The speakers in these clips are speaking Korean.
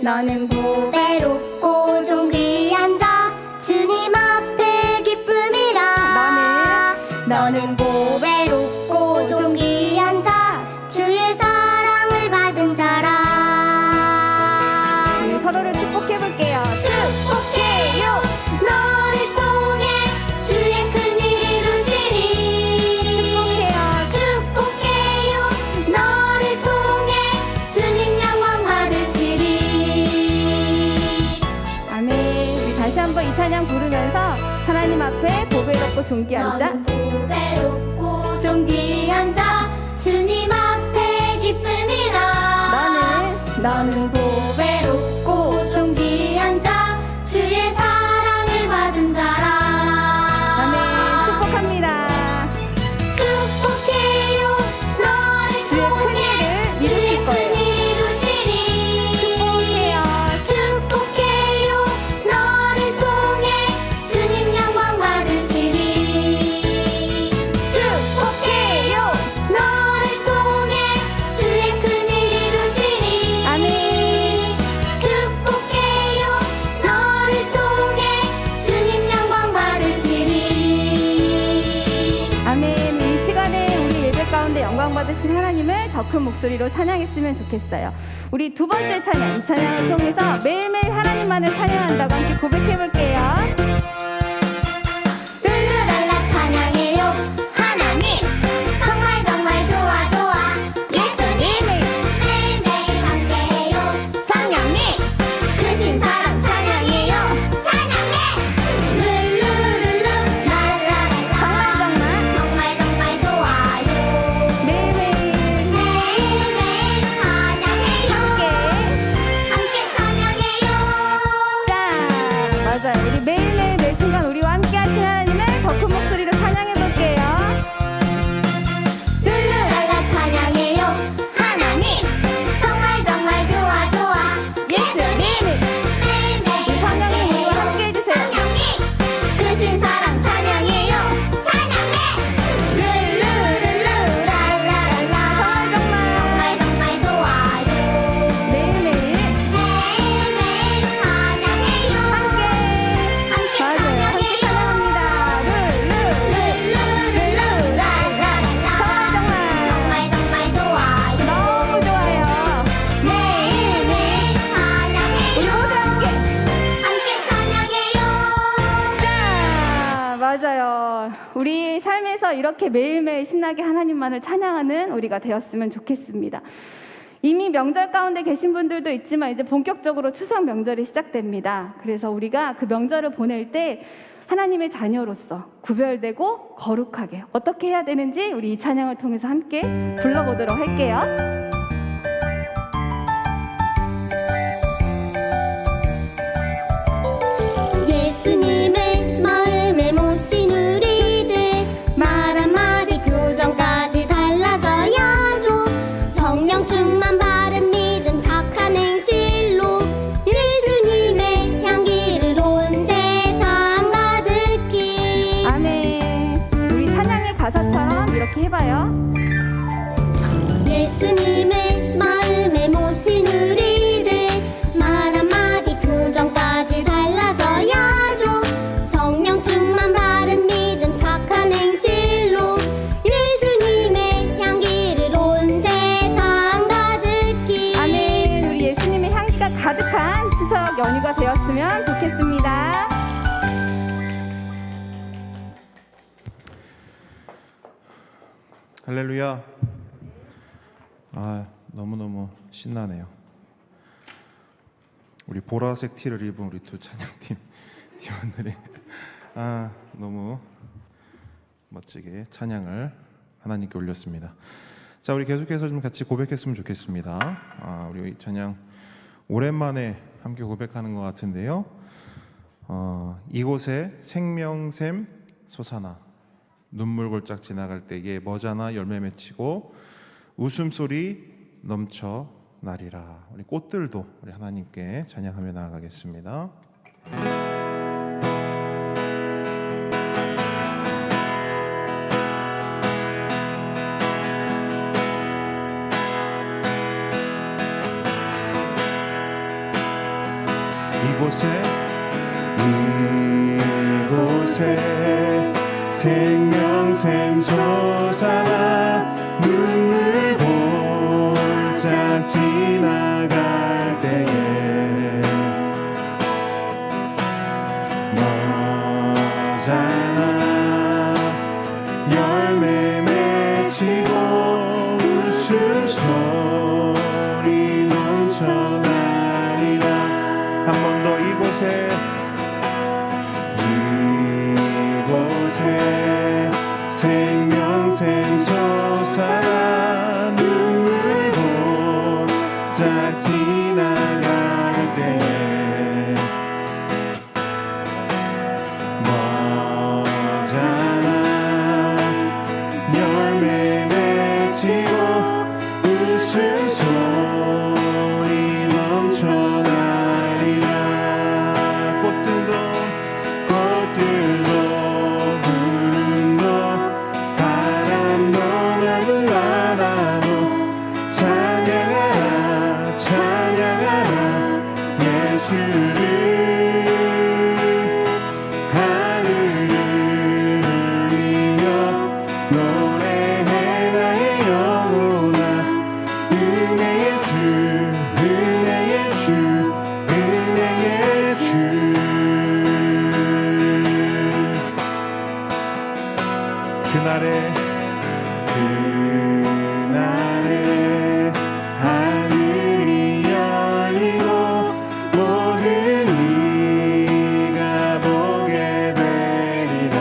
너는 보배롭고 존귀한 자 주님 앞에 기쁨이라. 너는 보배롭고 존귀한 자 주의 사랑을 받은 자라. 우리 서로를 축복해볼게요. 축복해요. 너를 통해 주의 큰일 이루시리. 축복해요. 너를 통해 주님 영광 받으시리. 아멘. 우리 다시 한번 이 찬양 부르면서 하나님 앞에 보배롭고 존귀한 자, 너는 보배롭고 존귀한 자 주님 앞에 기쁨이라. 너는 보배롭고 존귀한 자 주의 사랑을 받은 자라. 아멘. 축복합니다. 축복해요. 너를 통해 주의 큰일 이루시리. 축복해요. 너를 통해 주님 영광 받으시리. 축복해요. 너를 통해 주의 큰일 이루시리. 아멘. 축복해요. 너를 통해 주님 영광 받으시리. 아멘. 이 시간에 우리 예배 가운데 영광 받으신 하나님을 더 큰 목소리로 찬양했으면 좋겠어요. 우리 두 번째 찬양, 이 찬양을 통해서 매일매일 하나님만을 찬양한다고 함께 고백해볼게요. 룰루랄라 찬양해요. 하나님 정말 정말 좋아 좋아. 예수님 매일매일 함께해요. 성령님 크신 사랑 찬양해요. 찬양해. 룰루룰루 랄라랄라 정말 정말 정말 좋아요. 매일매일 매일매일 찬양해요. 함께 찬양해요. 자, 맞아요. 우리 매일매일 매 순간 우리와 함께 하신 하나님을 더 큰 목소리로 찬양해볼게요. 룰루랄라 찬양해요. 하나님 정말 정말 좋아 좋아. 예수님 매일매일 성령님 우리와 함께 해주세요. 성령님 크신 사랑 찬양해요. 찬양해. 룰루룰루 랄라랄라 정말 정말 정말 좋아요. 매일매일 매일매일 찬양해요. 함께 맞아요. 함께 찬양해요. 찬양합니다. 룰루룰루 랄라랄라 정말 정말 정말 좋아요. 너무 좋아요. 매일매일 찬양해요. 우리 모두 함께. 함께 찬양해요. 자, 맞아요. 우리 삶에서 이렇게 매일매일 신나게 하나님만을 찬양하는 우리가 되었으면 좋겠습니다. 이미 명절 가운데 계신 분들도 있지만 이제 본격적으로 추석 명절이 시작됩니다. 그래서 우리가 그 명절을 보낼 때 하나님의 자녀로서 구별되고 거룩하게 어떻게 해야 되는지 우리 이 찬양을 통해서 함께 불러보도록 할게요. 예수님을 마음에 모신 우리들 말 한마디 교정까지 달라져야죠. 성령 충만 바른 믿음 착한 행실로 예수님의 향기를 온 세상 가득히. 아멘. 우리 찬양의 가사처럼 이렇게 해봐요. 예수님을 마음에 모신 우리들 말 한마디 교정까지 달라져야죠. 성령 충만 바른 믿음 착한 행실로 예수님의 향기를 온 세상 가득히. 아멘. 우리 예수님의 향기가 가득한 추석 연휴가 되었으면 좋겠습니다. 할렐루야. 너무너무 신나네요. 우리 보라색 티를 입은 우리 두 찬양팀 팀원들이 너무 멋지게 찬양을 하나님께 올렸습니다. 자, 우리 계속해서 좀 같이 고백했으면 좋겠습니다. 우리 이 찬양 오랜만에 함께 고백하는 것 같은데요. 이곳에 생명샘 솟아나 눈물 골짝 지나갈 때에 머자나 열매 맺히고 웃음소리 넘쳐 나리라. 우리 꽃들도 우리 하나님께 찬양하며 나아가겠습니다. 이곳에 생명샘 솟아나 눈물 골짝 지나갈 때에 너잖아 열매 맺히고 웃음소리 넘쳐나리라. 한 번 더 이곳에 생명샘 솟아나 눈물 골짝 지나갈 때에 너잖아 열매 맺히고 웃음소리 넘쳐나리라. 꽃들도 구름도 바람도 넓은 바다도 찬양하라 찬양하라 예수를. 하늘을 울리며 노래해 나의 영혼아. 은혜의 주 은혜의 주 은혜의 주. 그날에 하늘이 열리고 모든 이가 보게 되리라.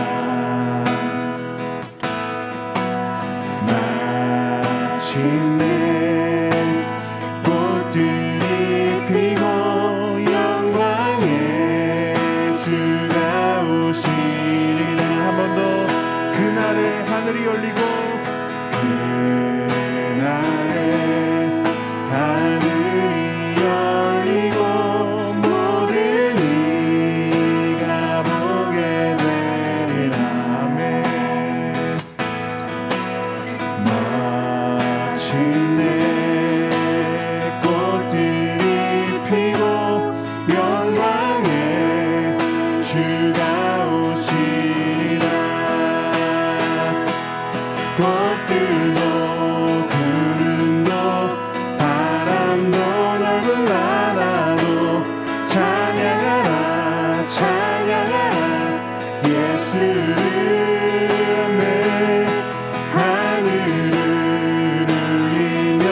마침내 꽃들이 피고 영광의 주가 오시리라. 한 번 더 그날에 하늘이 열리고 그날에 하늘이 열리고 모든 이가 보게 되리라. 아멘. 마침내 꽃들이 피고 영광의 주가 오시리라. 꽃들도 구름도 바람도 넓은 바다도 찬양하라 찬양하라 예수를. 아멘. 하늘을 울리며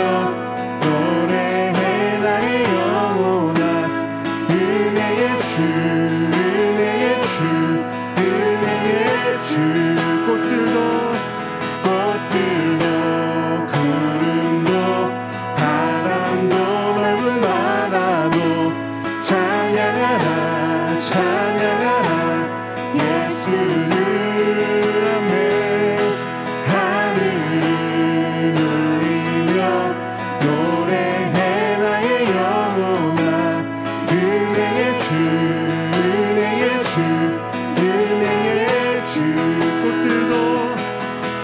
노래해 나의 영혼아. 은혜의 주 은혜의 주 은혜의 주. 꽃들도 구름도 바람도 넓은 바다도 찬양하라 찬양하라 예수를. 아멘. 하늘을 울리며 노래해 나의 영혼아. 은혜의 주 은혜의 주 은혜의 주.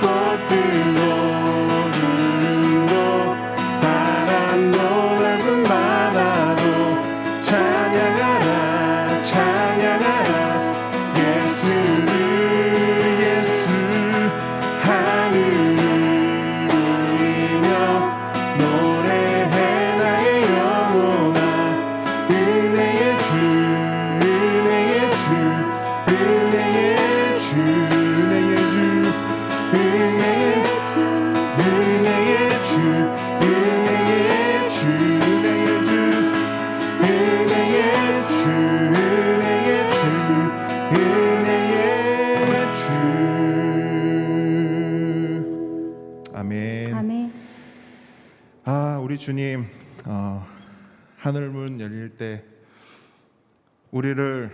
꽃들도 구름도 바람도 넓은 바다도 찬양하라 찬양하라 예수를. 예수. 하늘을 울리며 노래해 나의 영혼아. 은혜의 주 은혜의 주 은혜의 주 은혜의 주 은혜의 주 은혜의 주 은혜의 주 은혜의 주 은혜의 주 은혜의 주. 아멘. 아멘. 우리 주님 하늘문 열릴 때 우리를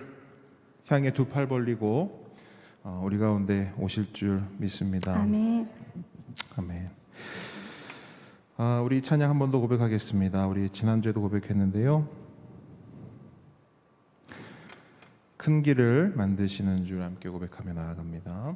향해 두 팔 벌리고 우리 가운데 오실 줄 믿습니다. 아멘. 아멘. 우리 찬양 한 번 더 고백하겠습니다. 우리 지난주에도 고백했는데요. 큰 길을 만드시는 줄 함께 고백하며 나아갑니다.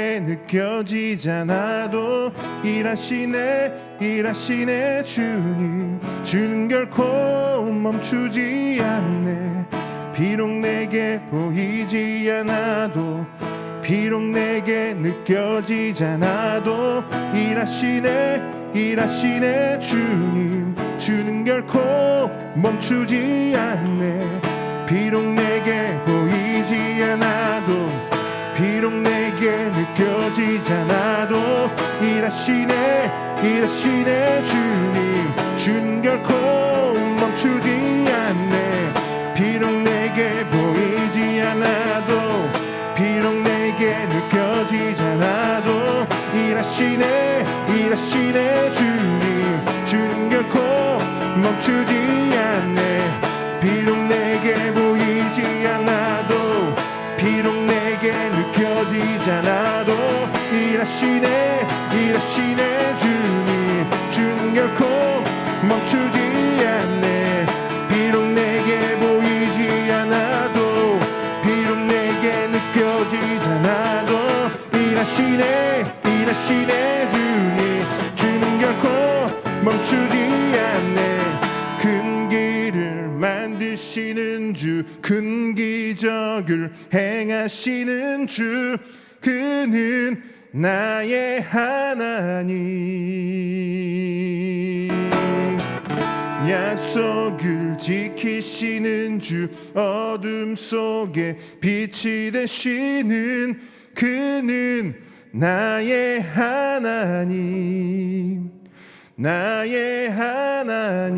느껴지잖아도 일하시네 주님. 주는 결코 멈추지 않네. 비록 내게 보이지 않아도, 비록 내게 느껴지잖아도 일하시네 주님. 주는 결코 멈추지 않네. 비록 내게 보이지 않아도, 비록 내게 느껴지잖아도 일하시네 주님. 주는 결코 멈추지 않네. 비록 내게 보이지 않아도, 비록 내게 느껴지잖아도 일하시네 주님. 주는 결코 멈추지 않네. 비록 내게 보이지 않아도, 비록 내게 느껴지잖아도 일하시네 주님. 주는 결코 멈추지 않네. 비록 내게 보이지 않아도, 비록 내게 느껴지잖아도 일하시네 주님. 주는 결코 멈추지 않네. 큰 길을 만드시는 주, 큰 기적을 행하시는 주, 그는 나의 하나님. 약속을 지키시는 주, 어둠 속에 빛이 되시는 그는 나의 하나님. 나의 하나님,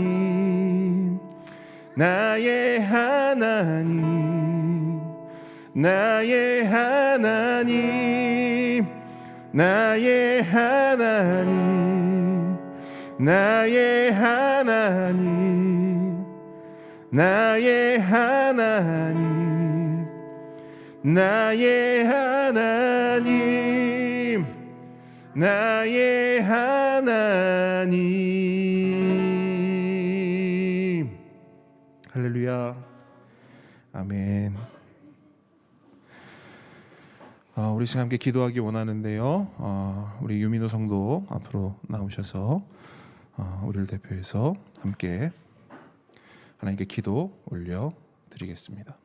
나의 하나님, 나의 하나님, 나의 하나님, 나의 하나님, 나의 하나님, 나의 하나님, 나의 하나님. 할렐루야. 아멘. 우리 지금 함께 기도하기 원하는데요. 우리 유민호 성도 앞으로 나오셔서 우리를 대표해서 함께 하나님께 기도 올려 드리겠습니다.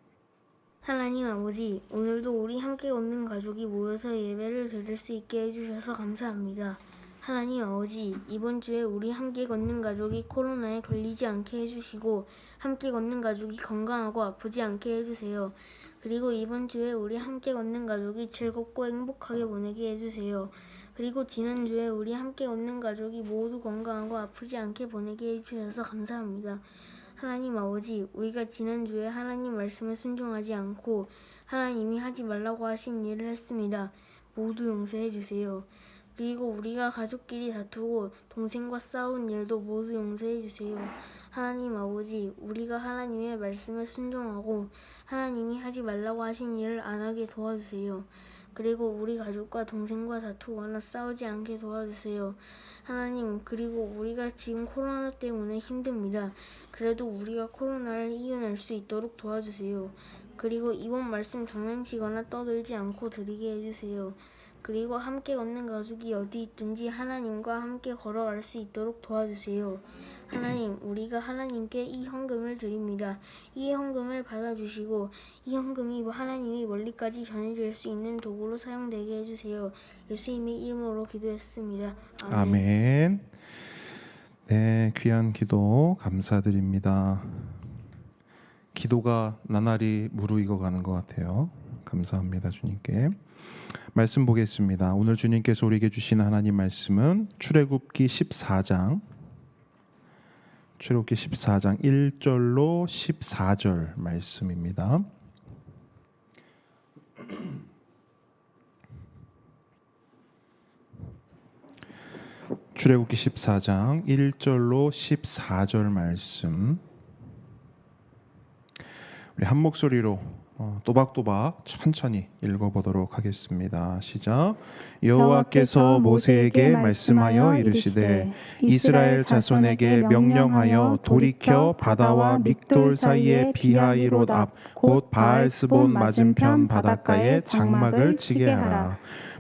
하나님 아버지, 오늘도 우리 함께 걷는 가족이 모여서 예배를 드릴 수 있게 해주셔서 감사합니다. 하나님 아버지, 이번 주에 우리 함께 걷는 가족이 코로나에 걸리지 않게 해주시고 함께 걷는 가족이 건강하고 아프지 않게 해주세요. 그리고 이번 주에 우리 함께 걷는 가족이 즐겁고 행복하게 보내게 해주세요. 그리고 지난주에 우리 함께 걷는 가족이 모두 건강하고 아프지 않게 보내게 해주셔서 감사합니다. 하나님 아버지, 우리가 지난주에 하나님 말씀에 순종하지 않고 하나님이 하지 말라고 하신 일을 했습니다. 모두 용서해 주세요. 그리고 우리가 가족끼리 다투고 동생과 싸운 일도 모두 용서해 주세요. 하나님 아버지, 우리가 하나님의 말씀에 순종하고 하나님이 하지 말라고 하신 일을 안 하게 도와주세요. 그리고 우리 가족과 동생과 다투거나 싸우지 않게 도와주세요. 하나님, 그리고 우리가 지금 코로나 때문에 힘듭니다. 그래도 우리가 코로나를 이겨낼 수 있도록 도와주세요. 그리고 이번 말씀 장난치거나 떠들지 않고 드리게 해주세요. 그리고 함께 걷는 가족이 어디 있든지 하나님과 함께 걸어갈 수 있도록 도와주세요. 하나님, 우리가 하나님께 이 헌금을 드립니다. 이 헌금을 받아주시고 이 헌금이 하나님이 멀리까지 전해질 수 있는 도구로 사용되게 해주세요. 예수님의 이름으로 기도했습니다. 아멘. 아멘. 네, 귀한 기도 감사드립니다. 기도가 나날이 무르익어 가는 것 같아요. 감사합니다, 주님께. 말씀 보겠습니다. 오늘 주님께서 우리에게 주신 하나님 말씀은 출애굽기 14장 1절로 14절 말씀입니다. 출애굽기 14장 1절로 14절 말씀, 우리 한 목소리로 또박또박 천천히 읽어보도록 하겠습니다. 시작. 여호와께서 모세에게 말씀하여 이르시되 이스라엘 자손에게 명령하여 돌이켜 바다와 믹돌 사이의 비하이롯 앞 곧 바알스본 맞은편 바닷가에 장막을 치게 하라.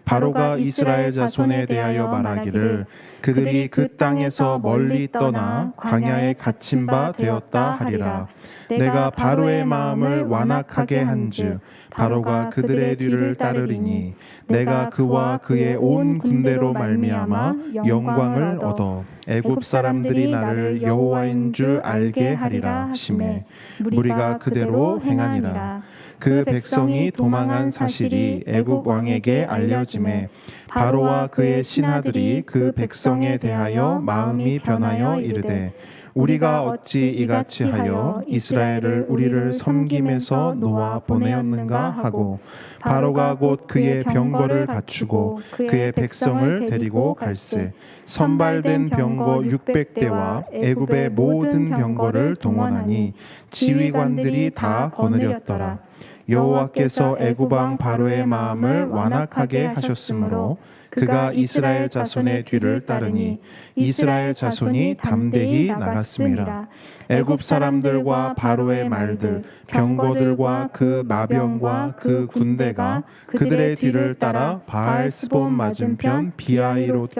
바로가 이스라엘 자손에 대하여 말하기를 그들이 그 땅에서 멀리 떠나 광야에 갇힌 바 되었다 하리라. 내가 바로의 마음을 완악하게 한즉 바로가 그들의 뒤를 따르리니 내가 그와 그의 온 군대로 말미암아 영광을 얻어 애굽 사람들이 나를 여호와인 줄 알게 하리라 하시매 무리가 그대로 행하니라. 그 백성이 도망한 사실이 애굽 왕에게 알려지매 바로와 그의 신하들이 그 백성에 대하여 마음이 변하여 이르되 우리가 어찌 이같이 하여 이스라엘을 우리를 섬김에서 놓아 보내었는가 하고 바로가 곧 그의 병거를 갖추고 그의 백성을 데리고 갈새 선발된 병거 600대와 애굽의 모든 병거를 동원하니 지휘관들이 다 거느렸더라. 여호와께서 애굽 왕 바로의 마음을 완악하게 하셨으므로 그가 이스라엘 자손의 뒤를 따르니 이스라엘 자손이 담대히 나갔음이라. 애굽 사람들과 바로의 말들 병거들과 그 마병과 그 군대가 그들의 뒤를 따라 바알스본 맞은편 비아이롯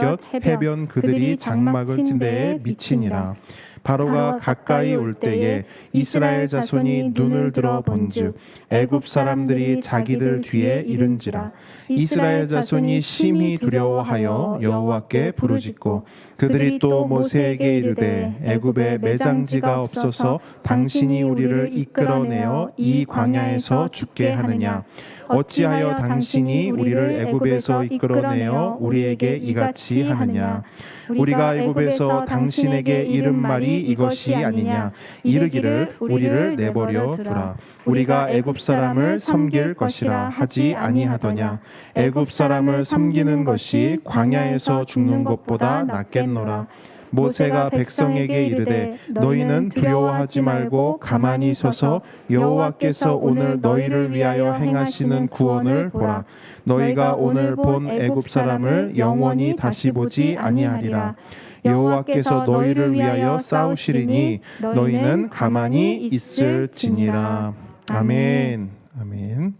해변 그들이 장막을 친 데에 미치니라. 바로가 가까이 올 때에 이스라엘 자손이 눈을 들어 본즉 애굽 사람들이 자기들 뒤에 이른지라. 이스라엘 자손이 심히 두려워하여 여호와께 부르짖고 그들이 또 모세에게 이르되 애굽에 매장지가 없어서 당신이 우리를 이끌어내어 이 광야에서 죽게 하느냐. 어찌하여 당신이 우리를 애굽에서 이끌어내어 우리에게 이같이 하느냐. 우리가 애굽에서 당신에게 이른 말이 이것이 아니냐. 이르기를 우리를 내버려 두라. 우리가 애굽 사람을 섬길 것이라 하지 아니하더냐. 애굽 사람을 섬기는 것이 광야에서 죽는 것보다 낫겠노라. 모세가 백성에게 이르되 너희는 두려워하지 말고 가만히 서서 여호와께서 오늘 너희를 위하여 행하시는 구원을 보라. 너희가 오늘 본 애굽 사람을 영원히 다시 보지 아니하리라. 여호와께서 너희를 위하여 싸우시리니 너희는 가만히 있을지니라. 아멘. 아멘.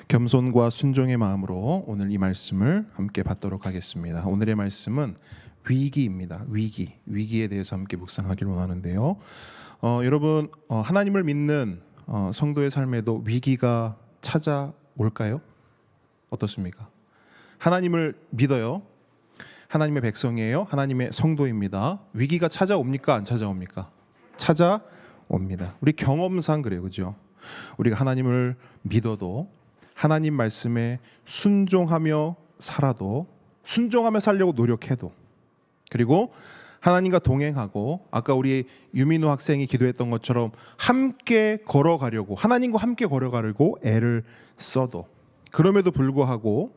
겸손과 순종의 마음으로 오늘 이 말씀을 함께 받도록 하겠습니다. 오늘의 말씀은 위기입니다. 위기에 대해서 함께 묵상하기를 원하는데요. 여러분 하나님을 믿는 성도의 삶에도 위기가 찾아올까요? 어떻습니까? 하나님을 믿어요. 하나님의 백성이에요. 하나님의 성도입니다. 위기가 찾아옵니까? 안 찾아옵니까? 찾아옵니다. 우리 경험상 그래요, 그죠? 우리가 하나님을 믿어도 하나님 말씀에 순종하며 살아도 순종하며 살려고 노력해도 그리고 하나님과 동행하고 아까 우리 유민우 학생이 기도했던 것처럼 함께 걸어가려고 하나님과 함께 걸어가려고 애를 써도 그럼에도 불구하고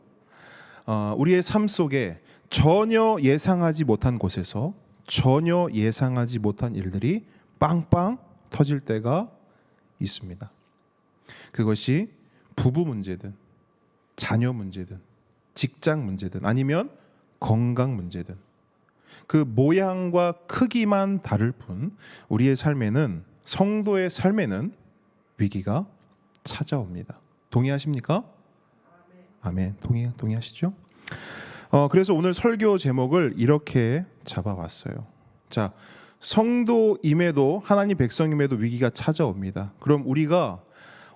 우리의 삶 속에 전혀 예상하지 못한 곳에서 전혀 예상하지 못한 일들이 빵빵 터질 때가 있습니다. 그것이 부부 문제든 자녀 문제든 직장 문제든 아니면 건강 문제든 그 모양과 크기만 다를 뿐 우리의 삶에는 성도의 삶에는 위기가 찾아옵니다. 동의하십니까? 아멘. 동의하시죠? 그래서 오늘 설교 제목을 이렇게 잡아왔어요. 자, 성도임에도 하나님 백성임에도 위기가 찾아옵니다. 그럼 우리가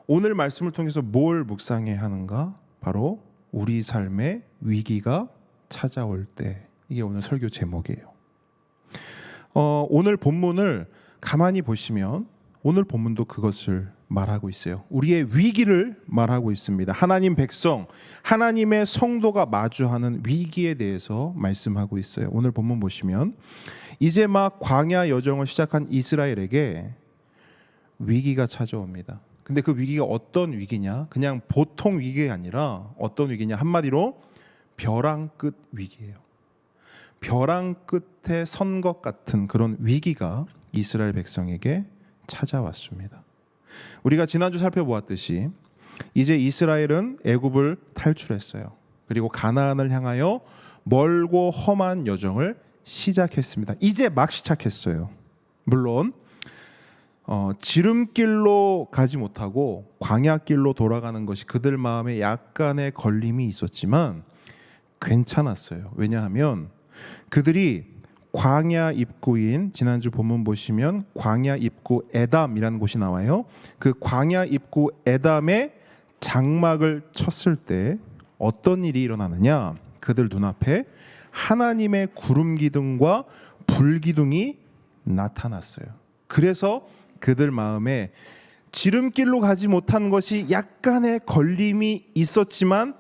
오늘 말씀을 통해서 뭘 묵상해야 하는가? 바로 우리 삶에 위기가 찾아올 때 이게 오늘 설교 제목이에요. 오늘 본문을 가만히 보시면 오늘 본문도 그것을 말하고 있어요. 우리의 위기를 말하고 있습니다. 하나님 백성, 하나님의 성도가 마주하는 위기에 대해서 말씀하고 있어요. 오늘 본문 보시면 이제 막 광야 여정을 시작한 이스라엘에게 위기가 찾아옵니다. 근데 그 위기가 어떤 위기냐? 그냥 보통 위기가 아니라 어떤 위기냐? 한마디로 벼랑 끝 위기예요. 벼랑 끝에 선 것 같은 그런 위기가 이스라엘 백성에게 찾아왔습니다. 우리가 지난주 살펴보았듯이 이제 이스라엘은 애굽을 탈출했어요. 그리고 가나안을 향하여 멀고 험한 여정을 시작했습니다. 이제 막 시작했어요. 물론 지름길로 가지 못하고 광야길로 돌아가는 것이 그들 마음에 약간의 걸림이 있었지만 괜찮았어요. 왜냐하면 그들이 광야 입구인, 지난주 본문 보시면 광야 입구 에담이라는 곳이 나와요. 그 광야 입구 에담에 장막을 쳤을 때 어떤 일이 일어나느냐? 그들 눈앞에 하나님의 구름 기둥과 불 기둥이 나타났어요. 그래서 그들 마음에 지름길로 가지 못한 것이 약간의 걸림이 있었지만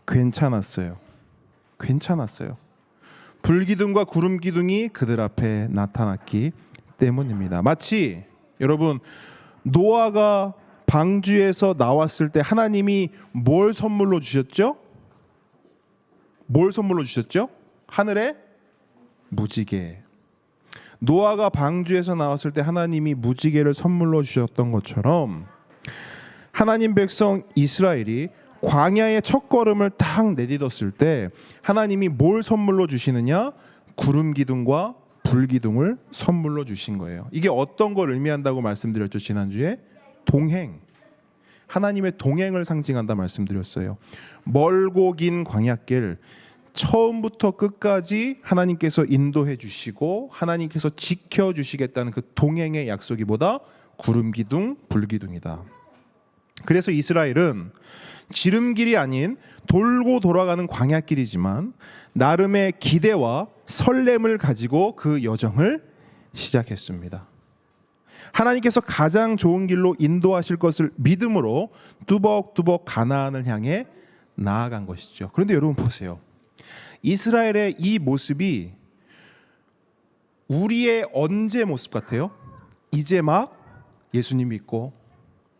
괜찮았어요. 불기둥과 구름기둥이 그들 앞에 나타났기 때문입니다. 마치 여러분, 노아가 방주에서 나왔을 때 하나님이 뭘 선물로 주셨죠? 하늘의 무지개. 노아가 방주에서 나왔을 때 하나님이 무지개를 선물로 주셨던 것처럼 하나님 백성 이스라엘이 광야의 첫걸음을 딱 내딛었을 때 하나님이 뭘 선물로 주시느냐? 구름 기둥과 불 기둥을 선물로 주신 거예요. 이게 어떤 걸 의미한다고 말씀드렸죠? 지난주에 동행, 하나님의 동행을 상징한다 말씀드렸어요. 멀고 긴 광야길, 처음부터 끝까지 하나님께서 인도해 주시고 하나님께서 지켜 주시겠다는 그 동행의 약속이 뭐다? 구름 기둥, 불 기둥이다. 그래서 이스라엘은 지름길이 아닌 돌고 돌아가는 광야길이지만 나름의 기대와 설렘을 가지고 그 여정을 시작했습니다. 하나님께서 가장 좋은 길로 인도하실 것을 믿음으로 뚜벅뚜벅 가나안을 향해 나아간 것이죠. 그런데 여러분 보세요. 이스라엘의 이 모습이 우리의 언제 모습 같아요? 이제 막 예수님 믿고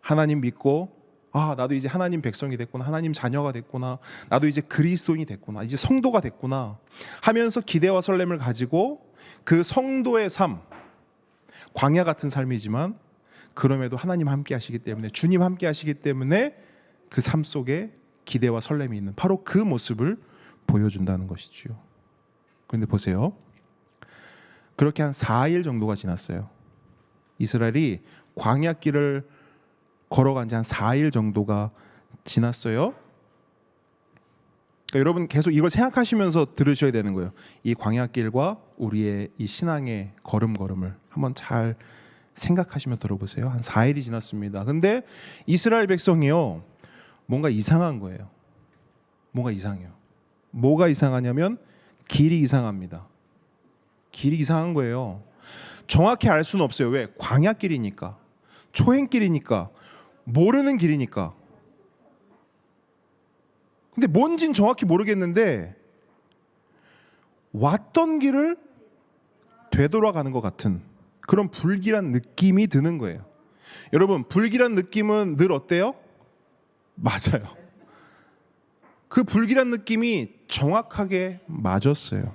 하나님 믿고 나도 이제 하나님 백성이 됐구나, 하나님 자녀가 됐구나, 나도 이제 그리스도인이 됐구나, 이제 성도가 됐구나 하면서 기대와 설렘을 가지고 그 성도의 삶, 광야 같은 삶이지만 그럼에도 하나님 함께 하시기 때문에, 주님 함께 하시기 때문에 그 삶 속에 기대와 설렘이 있는 바로 그 모습을 보여준다는 것이지요. 그런데 보세요. 그렇게 한 4일 정도가 지났어요. 이스라엘이 광야길을 걸어간 지 한 4일 정도가 지났어요. 그러니까 여러분 계속 이걸 생각하시면서 들으셔야 되는 거예요. 이 광야길과 우리의 이 신앙의 걸음걸음을 한번 잘 생각하시면서 들어보세요. 한 4일이 지났습니다. 근데 이스라엘 백성이요, 뭔가 이상한 거예요. 뭔가 이상해요. 뭐가 이상하냐면 길이 이상합니다. 길이 이상한 거예요. 정확히 알 수는 없어요. 왜? 광야길이니까, 초행길이니까, 모르는 길이니까. 근데 뭔진 정확히 모르겠는데 왔던 길을 되돌아가는 것 같은 그런 불길한 느낌이 드는 거예요. 여러분, 불길한 느낌은 늘 어때요? 맞아요. 그 불길한 느낌이 정확하게 맞았어요.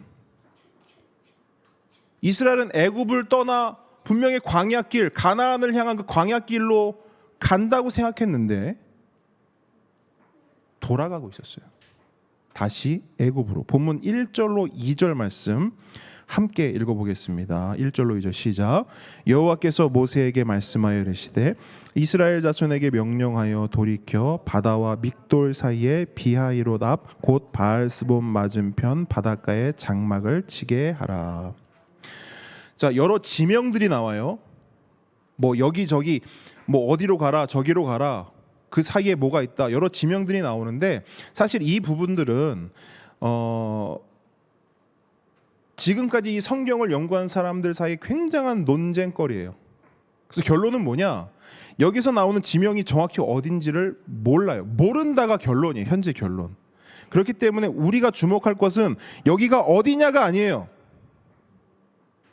이스라엘은 애굽을 떠나 분명히 광야길, 가나안을 향한 그 광야길로 간다고 생각했는데 돌아가고 있었어요. 다시 애굽으로. 본문 1절로 2절 말씀 함께 읽어보겠습니다. 1절로 2절 시작. 여호와께서 모세에게 말씀하여 이르시되 이스라엘 자손에게 명령하여 돌이켜 바다와 믹돌 사이에 비하이롯 앞 곧 바알스본 맞은편 바닷가에 장막을 치게 하라. 자, 여러 지명들이 나와요. 뭐 여기저기 뭐 어디로 가라 저기로 가라, 그 사이에 뭐가 있다, 여러 지명들이 나오는데 사실 이 부분들은 지금까지 이 성경을 연구한 사람들 사이에 굉장한 논쟁거리예요. 그래서 결론은 뭐냐? 여기서 나오는 지명이 정확히 어딘지를 몰라요. 모른다가 결론이에요. 현재 결론. 그렇기 때문에 우리가 주목할 것은 여기가 어디냐가 아니에요.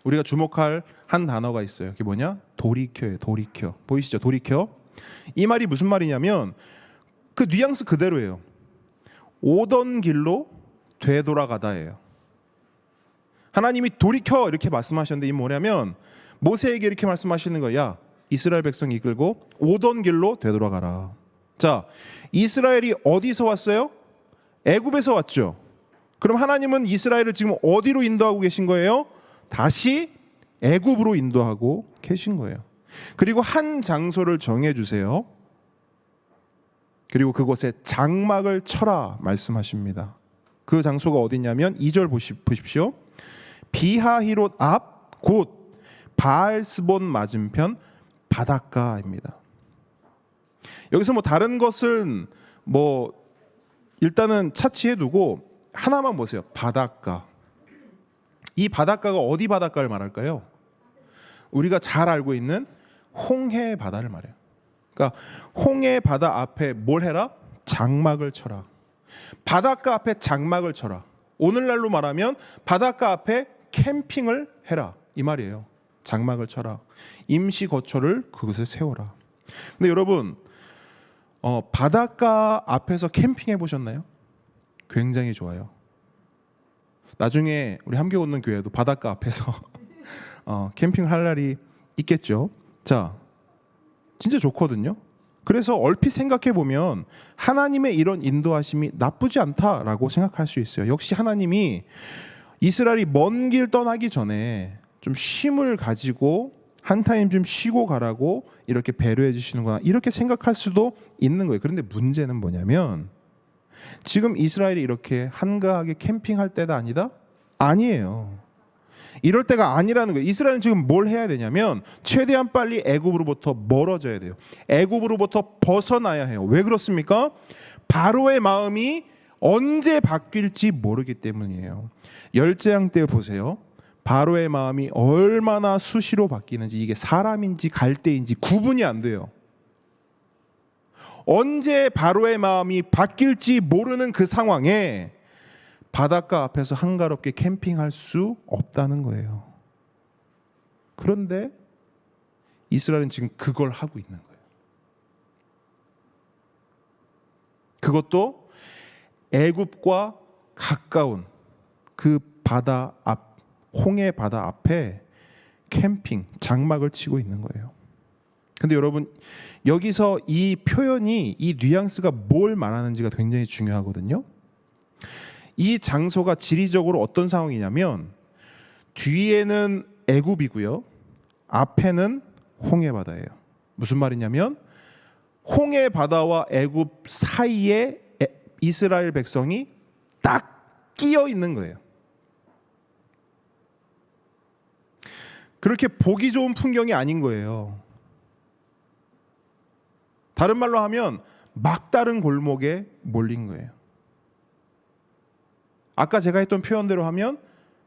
우리가 주목할 한 단어가 있어요. 그게 뭐냐? 돌이켜예요. 돌이켜. 보이시죠? 돌이켜. 이 말이 무슨 말이냐면 그 뉘앙스 그대로예요. 오던 길로 되돌아가다예요. 하나님이 돌이켜 이렇게 말씀하셨는데 이 뭐냐면 모세에게 이렇게 말씀하시는 거야. 야, 이스라엘 백성 이끌고 오던 길로 되돌아가라. 자, 이스라엘이 어디서 왔어요? 애굽에서 왔죠. 그럼 하나님은 이스라엘을 지금 어디로 인도하고 계신 거예요? 다시 애굽으로 인도하고 계신 거예요. 그리고 한 장소를 정해 주세요. 그리고 그곳에 장막을 쳐라 말씀하십니다. 그 장소가 어디냐면 2절 보십시오. 비하히롯 앞 곧 바알스본 맞은편 바닷가입니다. 여기서 뭐 다른 것은 뭐 일단은 차치해 두고 하나만 보세요. 바닷가. 이 바닷가가 어디 바닷가를 말할까요? 우리가 잘 알고 있는 홍해 바다를 말해요. 그러니까 홍해 바다 앞에 뭘 해라? 장막을 쳐라. 바닷가 앞에 장막을 쳐라. 오늘날로 말하면 바닷가 앞에 캠핑을 해라 이 말이에요. 장막을 쳐라. 임시 거처를 그곳에 세워라. 근데 여러분 바닷가 앞에서 캠핑해 보셨나요? 굉장히 좋아요. 나중에 우리 함께 걷는 교회도 바닷가 앞에서 캠핑을 할 날이 있겠죠. 자, 진짜 좋거든요. 그래서 얼핏 생각해 보면 하나님의 이런 인도하심이 나쁘지 않다라고 생각할 수 있어요. 역시 하나님이 이스라엘이 먼 길 떠나기 전에 좀 쉼을 가지고 한 타임 좀 쉬고 가라고 이렇게 배려해 주시는구나 이렇게 생각할 수도 있는 거예요. 그런데 문제는 뭐냐면 지금 이스라엘이 이렇게 한가하게 캠핑할 때가 아니다? 아니에요. 이럴 때가 아니라는 거예요. 이스라엘은 지금 뭘 해야 되냐면 최대한 빨리 애굽으로부터 멀어져야 돼요. 애굽으로부터 벗어나야 해요. 왜 그렇습니까? 바로의 마음이 언제 바뀔지 모르기 때문이에요. 열재앙 때 보세요. 바로의 마음이 얼마나 수시로 바뀌는지 이게 사람인지 갈대인지 구분이 안 돼요. 언제 바로의 마음이 바뀔지 모르는 그 상황에 바닷가 앞에서 한가롭게 캠핑할 수 없다는 거예요. 그런데 이스라엘은 지금 그걸 하고 있는 거예요. 그것도 애굽과 가까운 그 바다 앞, 홍해 바다 앞에 캠핑, 장막을 치고 있는 거예요. 근데 여러분 여기서 이 표현이 이 뉘앙스가 뭘 말하는지가 굉장히 중요하거든요. 이 장소가 지리적으로 어떤 상황이냐면 뒤에는 애굽이고요. 앞에는 홍해 바다예요. 무슨 말이냐면 홍해 바다와 애굽 사이에 이스라엘 백성이 딱 끼어 있는 거예요. 그렇게 보기 좋은 풍경이 아닌 거예요. 다른 말로 하면 막다른 골목에 몰린 거예요. 아까 제가 했던 표현대로 하면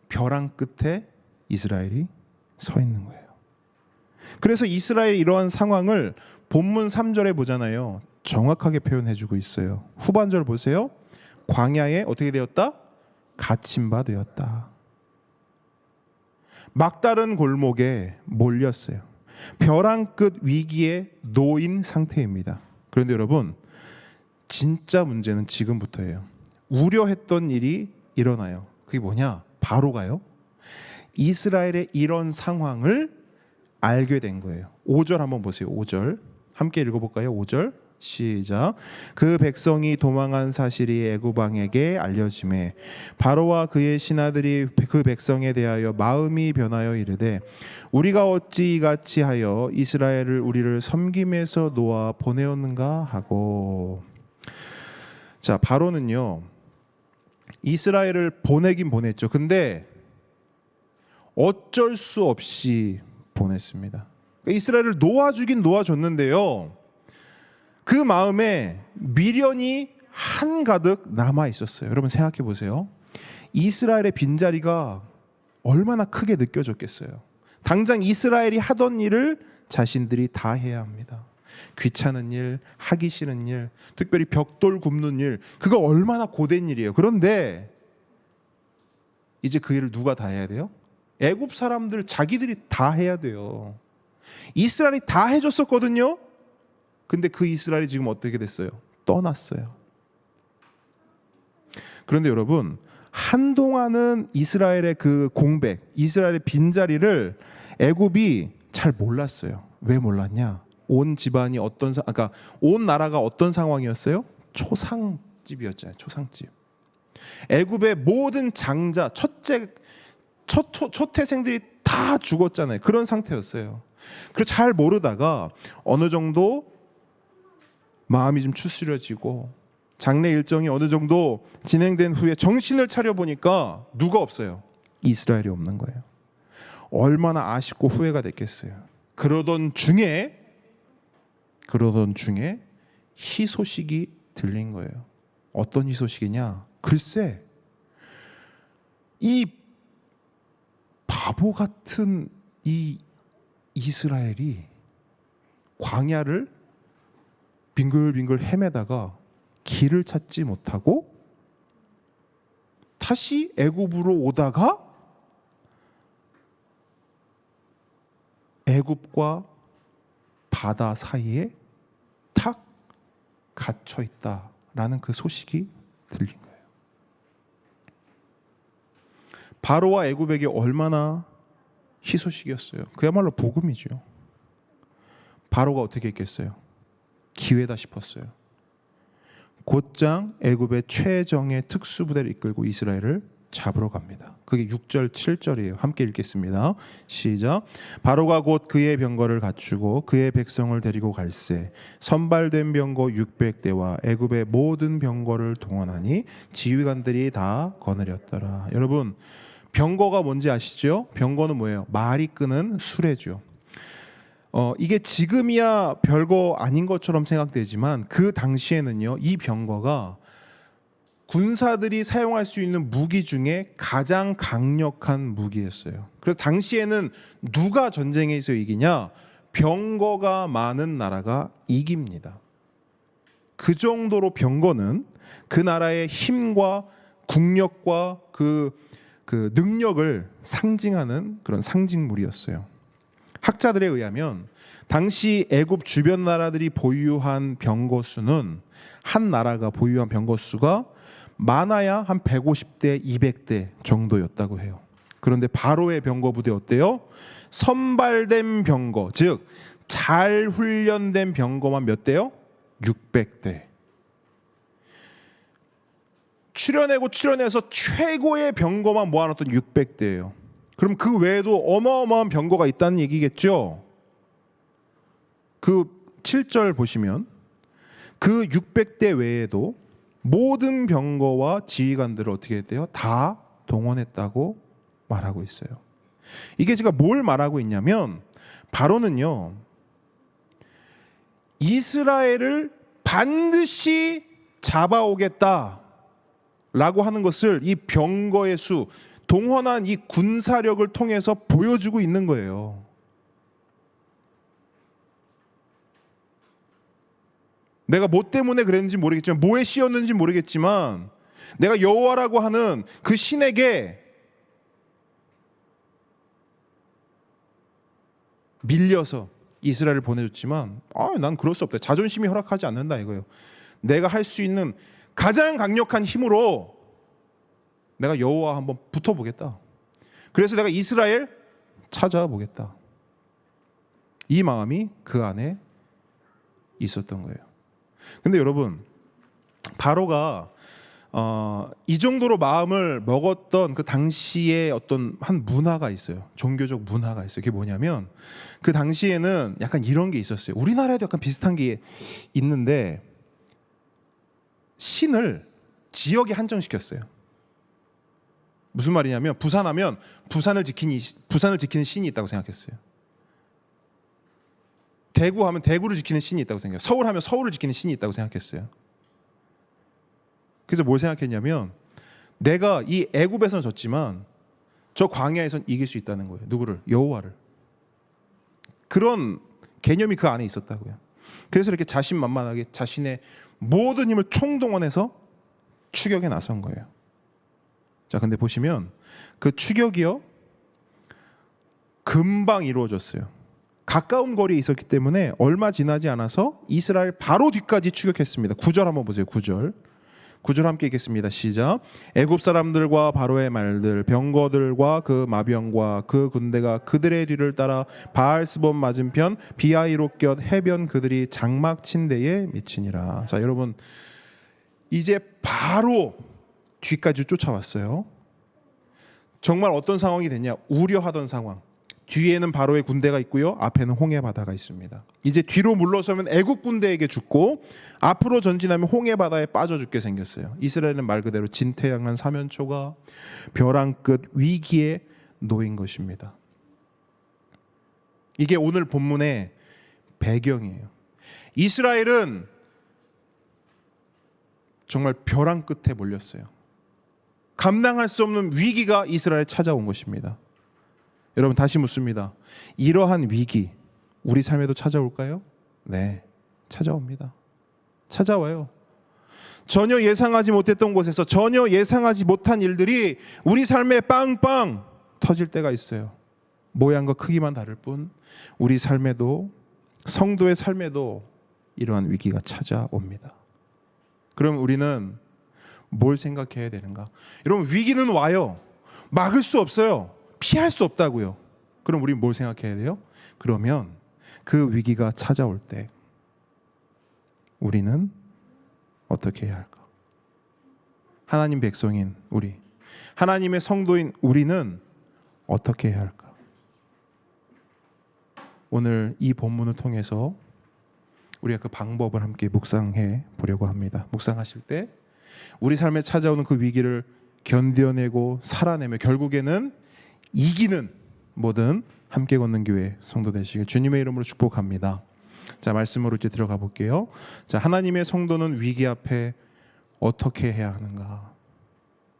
벼랑 끝에 이스라엘이 서 있는 거예요. 그래서 이스라엘이 이러한 상황을 본문 3절에 보잖아요. 정확하게 표현해주고 있어요. 후반절 보세요. 광야에 어떻게 되었다? 갇힌 바 되었다. 막다른 골목에 몰렸어요. 벼랑 끝 위기에 놓인 상태입니다. 그런데 여러분 진짜 문제는 지금부터예요. 우려했던 일이 일어나요. 그게 뭐냐? 바로가요. 이스라엘의 이런 상황을 알게 된 거예요. 5절 한번 보세요. 5절 함께 읽어볼까요? 5절 시작. 그 백성이 도망한 사실이 애굽 왕에게 알려지매 바로와 그의 신하들이 그 백성에 대하여 마음이 변하여 이르되 우리가 어찌 이같이 하여 이스라엘을 우리를 섬김에서 놓아 보내었는가 하고. 자, 바로는요 이스라엘을 보내긴 보냈죠. 근데 어쩔 수 없이 보냈습니다. 이스라엘을 놓아주긴 놓아줬는데요. 그 마음에 미련이 한가득 남아 있었어요. 여러분 생각해 보세요. 이스라엘의 빈자리가 얼마나 크게 느껴졌겠어요. 당장 이스라엘이 하던 일을 자신들이 다 해야 합니다. 귀찮은 일, 하기 싫은 일, 특별히 벽돌 굽는 일, 그거 얼마나 고된 일이에요. 그런데 이제 그 일을 누가 다 해야 돼요? 애굽 사람들 자기들이 다 해야 돼요. 이스라엘이 다 해줬었거든요. 근데 그 이스라엘이 지금 어떻게 됐어요? 떠났어요. 그런데 여러분 한동안은 이스라엘의 그 공백, 이스라엘의 빈자리를 애굽이 잘 몰랐어요. 왜 몰랐냐? 온 집안이 그러니까 온 나라가 어떤 상황이었어요? 초상집이었잖아요. 초상집. 애굽의 모든 장자, 초태생들이 다 다 죽었잖아요. 그런 상태였어요. 그래서 잘 모르다가 어느 정도 마음이 좀 추스려지고 장례 일정이 어느 정도 진행된 후에 정신을 차려 보니까 누가 없어요? 이스라엘이 없는 거예요. 얼마나 아쉽고 후회가 됐겠어요. 그러던 중에 희소식이 들린 거예요. 어떤 희소식이냐? 글쎄, 이 바보 같은 이 이스라엘이 광야를 빙글빙글 헤매다가 길을 찾지 못하고 다시 애굽으로 오다가 애굽과 바다 사이에 탁 갇혀 있다라는 그 소식이 들린 거예요. 바로와 애굽에게 얼마나 희소식이었어요. 그야말로 복음이죠. 바로가 어떻게 했겠어요? 기회다 싶었어요. 곧장 애굽의 최정예 특수부대를 이끌고 이스라엘을 잡으러 갑니다. 그게 6절 7절이에요. 함께 읽겠습니다. 시작. 바로가 곧 그의 병거를 갖추고 그의 백성을 데리고 갈새 선발된 병거 600대와 애굽의 모든 병거를 동원하니 지휘관들이 다 거느렸더라. 여러분, 병거가 뭔지 아시죠? 병거는 뭐예요? 말이 끄는 수레죠. 이게 지금이야 별거 아닌 것처럼 생각되지만 그 당시에는요, 이 병거가 군사들이 사용할 수 있는 무기 중에 가장 강력한 무기였어요. 그래서 당시에는 누가 전쟁에서 이기냐? 병거가 많은 나라가 이깁니다. 그 정도로 병거는 그 나라의 힘과 국력과 그 능력을 상징하는 그런 상징물이었어요. 학자들에 의하면 당시 애굽 주변 나라들이 보유한 병거 수는 한 나라가 보유한 병거 수가 많아야 한 150대, 200대 정도였다고 해요. 그런데 바로의 병거 부대 어때요? 선발된 병거, 즉 잘 훈련된 병거만 몇 대요? 600대. 출연해서 최고의 병거만 모아놨던 600대예요. 그럼 그 외에도 어마어마한 병거가 있다는 얘기겠죠. 그 7절 보시면 그 600대 외에도 모든 병거와 지휘관들을 어떻게 했대요? 다 동원했다고 말하고 있어요. 이게 제가 뭘 말하고 있냐면 바로는요, 이스라엘을 반드시 잡아오겠다라고 하는 것을 이 병거의 수, 동원한 이 군사력을 통해서 보여주고 있는 거예요. 내가 뭐 때문에 그랬는지 모르겠지만, 뭐에 씌었는지 모르겠지만, 내가 여호와라고 하는 그 신에게 밀려서 이스라엘을 보내줬지만, 난 그럴 수 없다. 자존심이 허락하지 않는다 이거예요. 내가 할 수 있는 가장 강력한 힘으로 내가 여호와 한번 붙어보겠다. 그래서 내가 이스라엘 찾아보겠다. 이 마음이 그 안에 있었던 거예요. 근데 여러분, 바로가 이 정도로 마음을 먹었던 그 당시에 어떤 한 문화가 있어요. 종교적 문화가 있어요. 그게 뭐냐면 그 당시에는 약간 이런 게 있었어요. 우리나라에도 약간 비슷한 게 있는데 신을 지역에 한정시켰어요. 무슨 말이냐면 부산하면 부산을 지키는 신이 있다고 생각했어요. 대구하면 대구를 지키는 신이 있다고 생각해요. 서울하면 서울을 지키는 신이 있다고 생각했어요. 그래서 뭘 생각했냐면 내가 이 애굽에서는 졌지만 저 광야에서는 이길 수 있다는 거예요. 누구를? 여호와를. 그런 개념이 그 안에 있었다고요. 그래서 이렇게 자신만만하게 자신의 모든 힘을 총동원해서 추격에 나선 거예요. 자, 근데 보시면 그 추격이요, 금방 이루어졌어요. 가까운 거리에 있었기 때문에 얼마 지나지 않아서 이스라엘 바로 뒤까지 추격했습니다. 9절 한번 보세요. 9절 함께 읽겠습니다. 시작. 애굽 사람들과 바로의 말들, 병거들과 그 마병과 그 군대가 그들의 뒤를 따라 바알스본 맞은편 비하이롯곁 해변 그들이 장막 친 데에 미치니라. 자, 여러분, 이제 바로 뒤까지 쫓아왔어요. 정말 어떤 상황이 됐냐? 우려하던 상황. 뒤에는 바로의 군대가 있고요. 앞에는 홍해 바다가 있습니다. 이제 뒤로 물러서면 애국 군대에게 죽고 앞으로 전진하면 홍해 바다에 빠져 죽게 생겼어요. 이스라엘은 말 그대로 진퇴양난 사면초가 벼랑 끝 위기에 놓인 것입니다. 이게 오늘 본문의 배경이에요. 이스라엘은 정말 벼랑 끝에 몰렸어요. 감당할 수 없는 위기가 이스라엘에 찾아온 것입니다. 여러분 다시 묻습니다. 이러한 위기 우리 삶에도 찾아올까요? 네, 찾아옵니다. 찾아와요. 전혀 예상하지 못했던 곳에서 전혀 예상하지 못한 일들이 우리 삶에 빵빵 터질 때가 있어요. 모양과 크기만 다를 뿐 우리 삶에도, 성도의 삶에도 이러한 위기가 찾아옵니다. 그럼 우리는 뭘 생각해야 되는가? 여러분 위기는 와요. 막을 수 없어요. 피할 수 없다고요. 그럼 우리 뭘 생각해야 돼요? 그러면 그 위기가 찾아올 때 우리는 어떻게 해야 할까? 하나님 백성인 우리, 하나님의 성도인 우리는 어떻게 해야 할까? 오늘 이 본문을 통해서 우리가 그 방법을 함께 묵상해 보려고 합니다. 묵상하실 때 우리 삶에 찾아오는 그 위기를 견뎌내고 살아내며 결국에는 이기는 모든 함께 걷는 교회 성도 되시길 주님의 이름으로 축복합니다. 자, 말씀으로 이제 들어가 볼게요. 자, 하나님의 성도는 위기 앞에 어떻게 해야 하는가?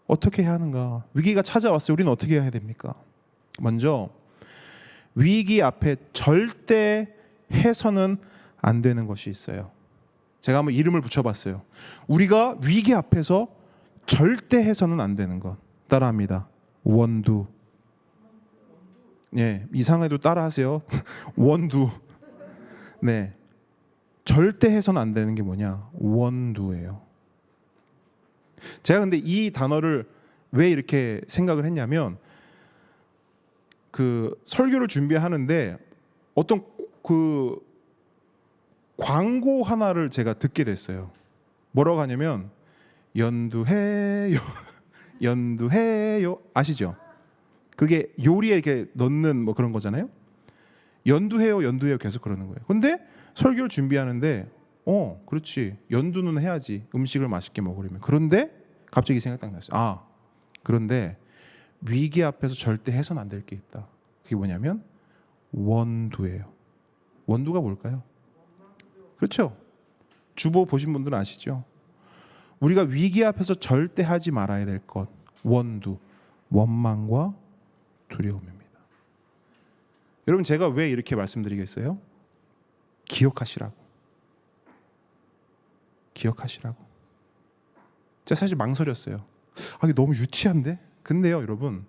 어떻게 해야 하는가? 위기가 찾아왔어요. 우리는 어떻게 해야 됩니까? 먼저 위기 앞에 절대 해서는 안 되는 것이 있어요. 제가 한번 이름을 붙여봤어요. 우리가 위기 앞에서 절대 해서는 안 되는 것. 따라합니다. 원두. 예, 이상해도 따라하세요. 원두. 네, 절대 해서는 안 되는 게 뭐냐? 원두예요. 제가 근데 이 단어를 왜 이렇게 생각을 했냐면 그 설교를 준비하는데 어떤 그 광고 하나를 제가 듣게 됐어요. 뭐라고 하냐면 연두해요, 연두해요 아시죠? 그게 요리에 이렇게 넣는 뭐 그런 거잖아요. 연두해요, 연두해요 계속 그러는 거예요. 근데 설교를 준비하는데 그렇지, 연두는 해야지 음식을 맛있게 먹으려면. 그런데 갑자기 생각 딱 났어요. 아, 그런데 위기 앞에서 절대 해서는 안 될 게 있다. 그게 뭐냐면 원두예요. 원두가 뭘까요? 그렇죠. 주보 보신 분들은 아시죠? 우리가 위기 앞에서 절대 하지 말아야 될 것, 원두, 원망과 두려움입니다. 여러분 제가 왜 이렇게 말씀드리겠어요? 기억하시라고. 기억하시라고. 제가 사실 망설였어요. 아, 이게 너무 유치한데? 근데요 여러분,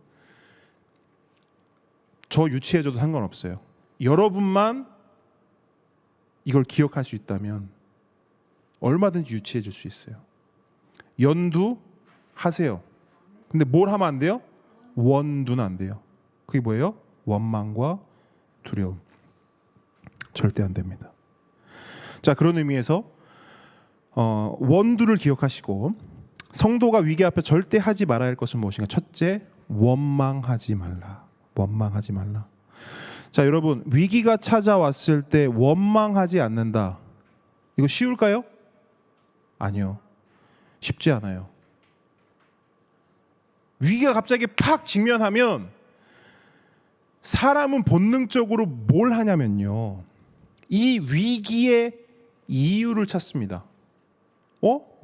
저 유치해져도 상관없어요. 여러분만 이걸 기억할 수 있다면 얼마든지 유치해질 수 있어요. 연두 하세요. 근데 뭘 하면 안 돼요? 원두는 안 돼요. 그게 뭐예요? 원망과 두려움. 절대 안 됩니다. 자, 그런 의미에서 원두를 기억하시고 성도가 위기 앞에 절대 하지 말아야 할 것은 무엇인가? 첫째, 원망하지 말라. 원망하지 말라. 자, 여러분 위기가 찾아왔을 때 원망하지 않는다. 이거 쉬울까요? 아니요. 쉽지 않아요. 위기가 갑자기 팍 직면하면 사람은 본능적으로 뭘 하냐면요, 이 위기의 이유를 찾습니다.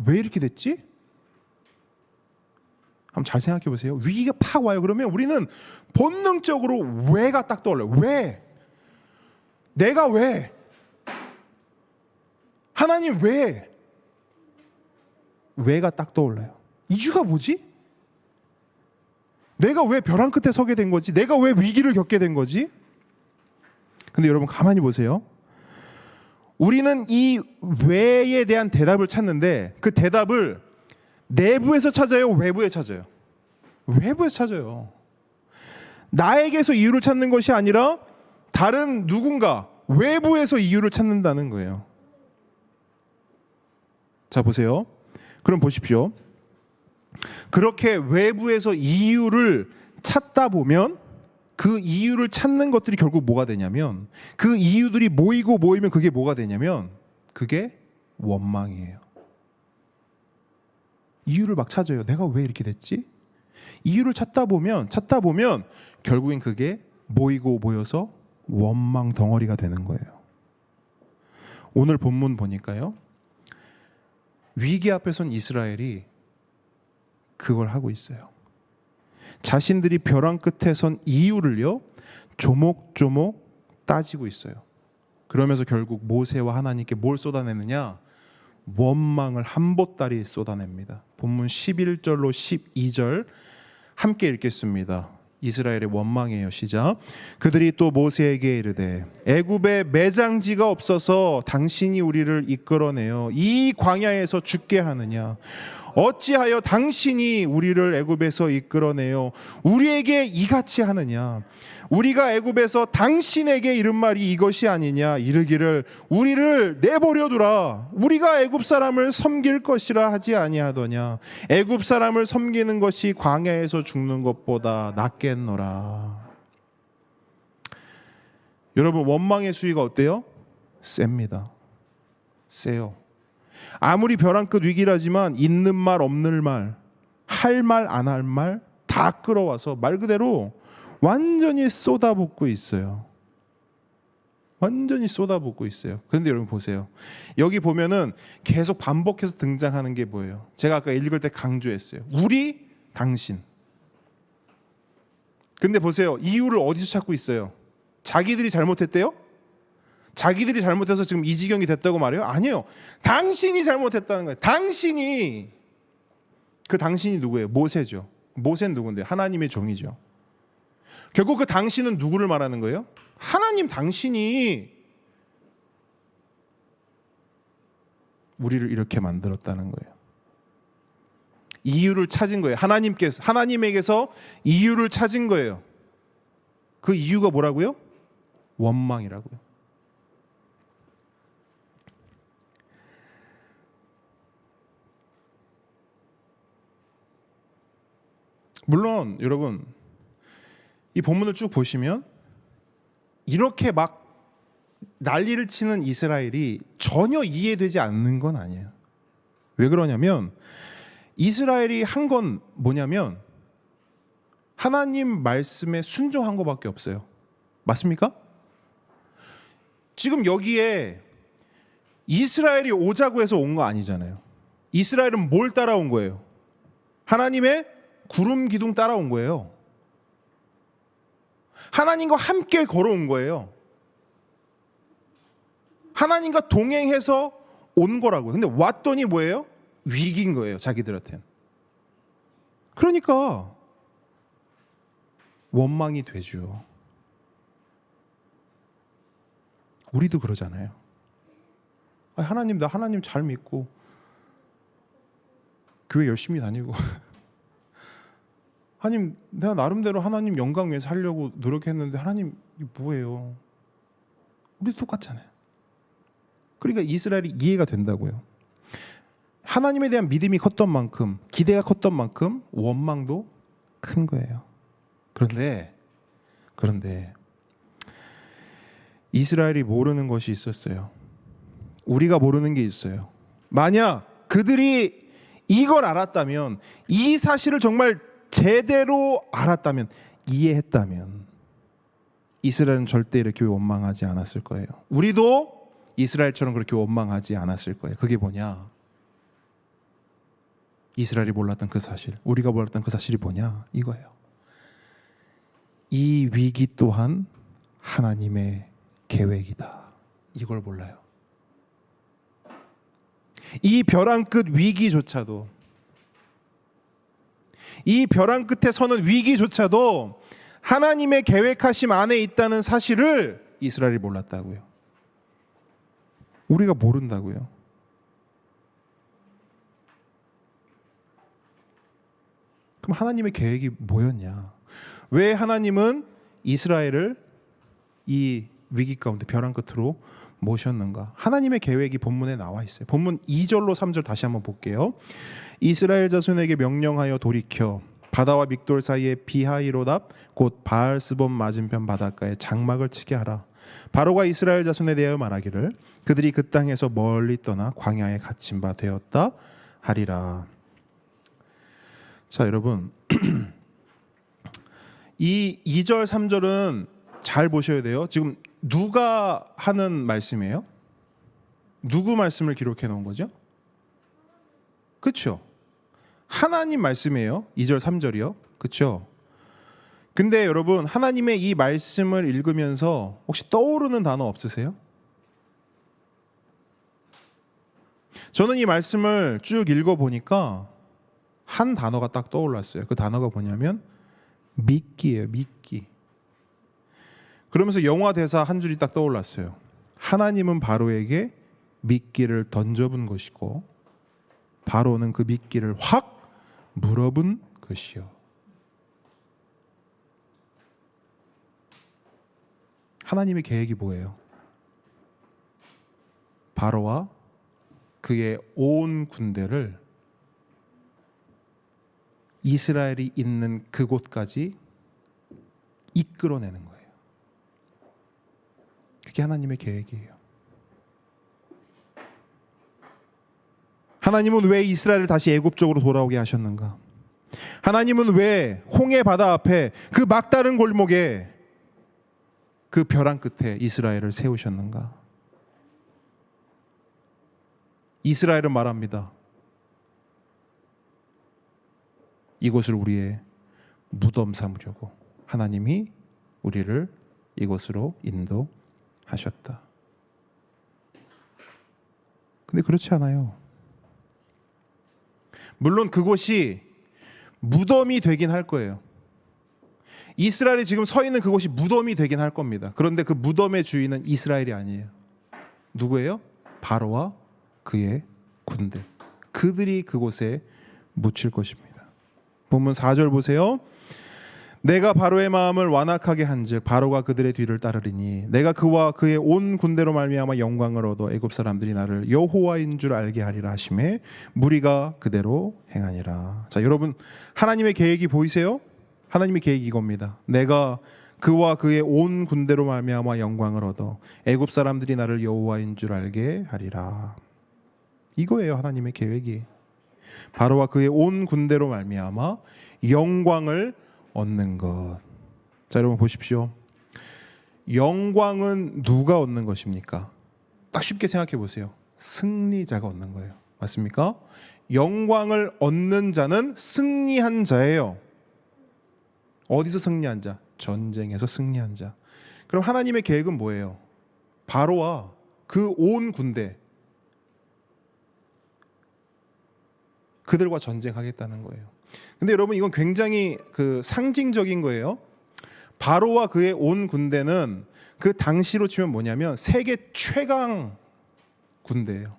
왜 이렇게 됐지? 한번 잘 생각해 보세요. 위기가 팍 와요. 그러면 우리는 본능적으로 왜가 딱 떠올라요. 왜? 내가 왜? 하나님 왜? 왜가 딱 떠올라요. 이유가 뭐지? 내가 왜 벼랑 끝에 서게 된 거지? 내가 왜 위기를 겪게 된 거지? 근데 여러분 가만히 보세요. 우리는 이 왜에 대한 대답을 찾는데 그 대답을 내부에서 찾아요, 외부에 찾아요? 외부에서 찾아요. 나에게서 이유를 찾는 것이 아니라 다른 누군가 외부에서 이유를 찾는다는 거예요. 자, 보세요. 그럼 보십시오. 그렇게 외부에서 이유를 찾다 보면 그 이유를 찾는 것들이 결국 뭐가 되냐면, 그 이유들이 모이면 그게 뭐가 되냐면 그게 원망이에요. 이유를 막 찾아요. 내가 왜 이렇게 됐지? 이유를 찾다 보면 결국엔 그게 모여서 원망 덩어리가 되는 거예요. 오늘 본문 보니까요, 위기 앞에 선 이스라엘이 그걸 하고 있어요. 자신들이 벼랑 끝에 선 이유를요, 조목조목 따지고 있어요. 그러면서 결국 모세와 하나님께 뭘 쏟아내느냐? 원망을 한 보따리 쏟아냅니다. 본문 11절로 12절 함께 읽겠습니다. 이스라엘의 원망이에요. 시작. 그들이 또 모세에게 이르되 애굽에 매장지가 없어서 당신이 우리를 이끌어내어 이 광야에서 죽게 하느냐? 어찌하여 당신이 우리를 애굽에서 이끌어내어 우리에게 이같이 하느냐? 우리가 애굽에서 당신에게 이른 말이 이것이 아니냐? 이르기를 우리를 내버려 두라. 우리가 애굽 사람을 섬길 것이라 하지 아니하더냐? 애굽 사람을 섬기는 것이 광야에서 죽는 것보다 낫겠노라. 여러분, 원망의 수위가 어때요? 셉니다. 세요. 아무리 벼랑 끝 위기라지만 있는 말 없는 말, 할 말 안 할 말 다 끌어와서 말 그대로 완전히 쏟아붓고 있어요. 완전히 쏟아붓고 있어요. 그런데 여러분 보세요. 여기 보면은 계속 반복해서 등장하는 게 뭐예요? 제가 아까 읽을 때 강조했어요. 우리, 당신. 근데 보세요. 이유를 어디서 찾고 있어요? 자기들이 잘못했대요? 자기들이 잘못해서 지금 이 지경이 됐다고 말해요? 아니에요. 당신이 잘못했다는 거예요. 당신이. 그 당신이 누구예요? 모세죠. 모세는 누군데? 하나님의 종이죠. 결국 그 당신은 누구를 말하는 거예요? 하나님 당신이 우리를 이렇게 만들었다는 거예요. 이유를 찾은 거예요. 하나님에게서 이유를 찾은 거예요. 그 이유가 뭐라고요? 원망이라고요. 물론 여러분, 이 본문을 쭉 보시면 이렇게 막 난리를 치는 이스라엘이 전혀 이해되지 않는 건 아니에요. 왜 그러냐면 이스라엘이 한 건 뭐냐면 하나님 말씀에 순종한 것밖에 없어요. 맞습니까? 지금 여기에 이스라엘이 오자고 해서 온 거 아니잖아요. 이스라엘은 뭘 따라온 거예요? 하나님의 구름 기둥 따라온 거예요. 하나님과 함께 걸어온 거예요. 하나님과 동행해서 온 거라고요. 근데 왔더니 뭐예요? 위기인 거예요. 자기들한테는. 그러니까 원망이 되죠. 우리도 그러잖아요. 하나님, 나 하나님 잘 믿고 교회 열심히 다니고 하나님, 내가 나름대로 하나님 영광 위해서 하려고 노력했는데 하나님 이게 뭐예요? 우리도 똑같잖아요. 그러니까 이스라엘이 이해가 된다고요. 하나님에 대한 믿음이 컸던 만큼, 기대가 컸던 만큼 원망도 큰 거예요. 그런데 이스라엘이 모르는 것이 있었어요. 우리가 모르는 게 있어요. 만약 그들이 이걸 알았다면, 이 사실을 정말 제대로 알았다면, 이해했다면 이스라엘은 절대 이렇게 원망하지 않았을 거예요. 우리도 이스라엘처럼 그렇게 원망하지 않았을 거예요. 그게 뭐냐? 이스라엘이 몰랐던 그 사실, 우리가 몰랐던 그 사실이 뭐냐? 이거예요. 이 위기 또한 하나님의 계획이다. 이걸 몰라요. 이 벼랑 끝 위기조차도, 이 벼랑 끝에 서는 위기조차도 하나님의 계획하심 안에 있다는 사실을 이스라엘이 몰랐다고요. 우리가 모른다고요. 그럼 하나님의 계획이 뭐였냐? 왜 하나님은 이스라엘을 이 위기 가운데 벼랑 끝으로 모셨는가? 하나님의 계획이 본문에 나와 있어요. 본문 2절로 3절 다시 한번 볼게요. 이스라엘 자손에게 명령하여 돌이켜 바다와 믹돌 사이에 비하이로답 곧 바알스본 맞은편 바닷가에 장막을 치게 하라. 바로가 이스라엘 자손에 대하여 말하기를 그들이 그 땅에서 멀리 떠나 광야에 갇힌 바 되었다 하리라. 자, 여러분, 이 2절 3절은 잘 보셔야 돼요. 지금 누가 하는 말씀이에요? 누구 말씀을 기록해 놓은 거죠? 그렇죠? 하나님 말씀이에요. 2절 3절이요. 그렇죠? 근데 여러분, 하나님의 이 말씀을 읽으면서 혹시 떠오르는 단어 없으세요? 저는 이 말씀을 쭉 읽어보니까 한 단어가 딱 떠올랐어요. 그 단어가 뭐냐면 믿기예요. 믿기. 그러면서 영화 대사 한 줄이 딱 떠올랐어요. 하나님은 바로에게 미끼를 던져본 것이고 바로는 그 미끼를 확 물어본 것이요. 하나님의 계획이 뭐예요? 바로와 그의 온 군대를 이스라엘이 있는 그곳까지 이끌어내는 거예요. 그게 하나님의 계획이에요. 하나님은 왜 이스라엘을 다시 애굽적으로 돌아오게 하셨는가? 하나님은 왜 홍해 바다 앞에 그 막다른 골목에 그 벼랑 끝에 이스라엘을 세우셨는가? 이스라엘은 말합니다. 이곳을 우리의 무덤 삼으려고 하나님이 우리를 이곳으로 인도하셨다. 근데 그렇지 않아요. 물론 그곳이 무덤이 되긴 할 거예요. 이스라엘이 지금 서 있는 그곳이 무덤이 되긴 할 겁니다. 그런데 그 무덤의 주인은 이스라엘이 아니에요. 누구예요? 바로와 그의 군대. 그들이 그곳에 묻힐 것입니다. 본문 4절 보세요. 내가 바로의 마음을 완악하게 한즉 바로가 그들의 뒤를 따르리니 내가 그와 그의 온 군대로 말미암아 영광을 얻어 애굽 사람들이 나를 여호와인 줄 알게 하리라 하심에 무리가 그대로 행하니라. 자, 여러분, 하나님의 계획이 보이세요? 하나님의 계획이 이겁니다. 내가 그와 그의 온 군대로 말미암아 영광을 얻어 애굽 사람들이 나를 여호와인 줄 알게 하리라. 이거예요, 하나님의 계획이. 바로와 그의 온 군대로 말미암아 영광을 얻는 것. 자, 여러분 보십시오. 영광은 누가 얻는 것입니까? 딱 쉽게 생각해 보세요. 승리자가 얻는 거예요. 맞습니까? 영광을 얻는 자는 승리한 자예요. 어디서 승리한 자? 전쟁에서 승리한 자. 그럼 하나님의 계획은 뭐예요? 바로와 그 온 군대, 그들과 전쟁하겠다는 거예요. 근데 여러분, 이건 굉장히 상징적인 거예요. 바로와 그의 온 군대는 그 당시로 치면 뭐냐면 세계 최강 군대예요.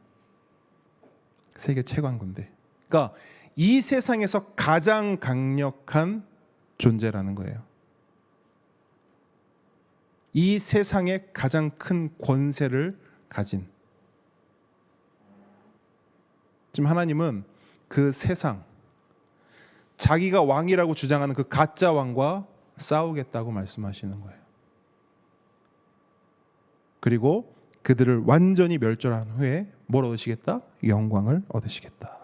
세계 최강 군대. 그러니까 이 세상에서 가장 강력한 존재라는 거예요. 이 세상에 가장 큰 권세를 가진. 지금 하나님은 그 세상, 자기가 왕이라고 주장하는 그 가짜 왕과 싸우겠다고 말씀하시는 거예요. 그리고 그들을 완전히 멸절한 후에 뭘 얻으시겠다? 영광을 얻으시겠다.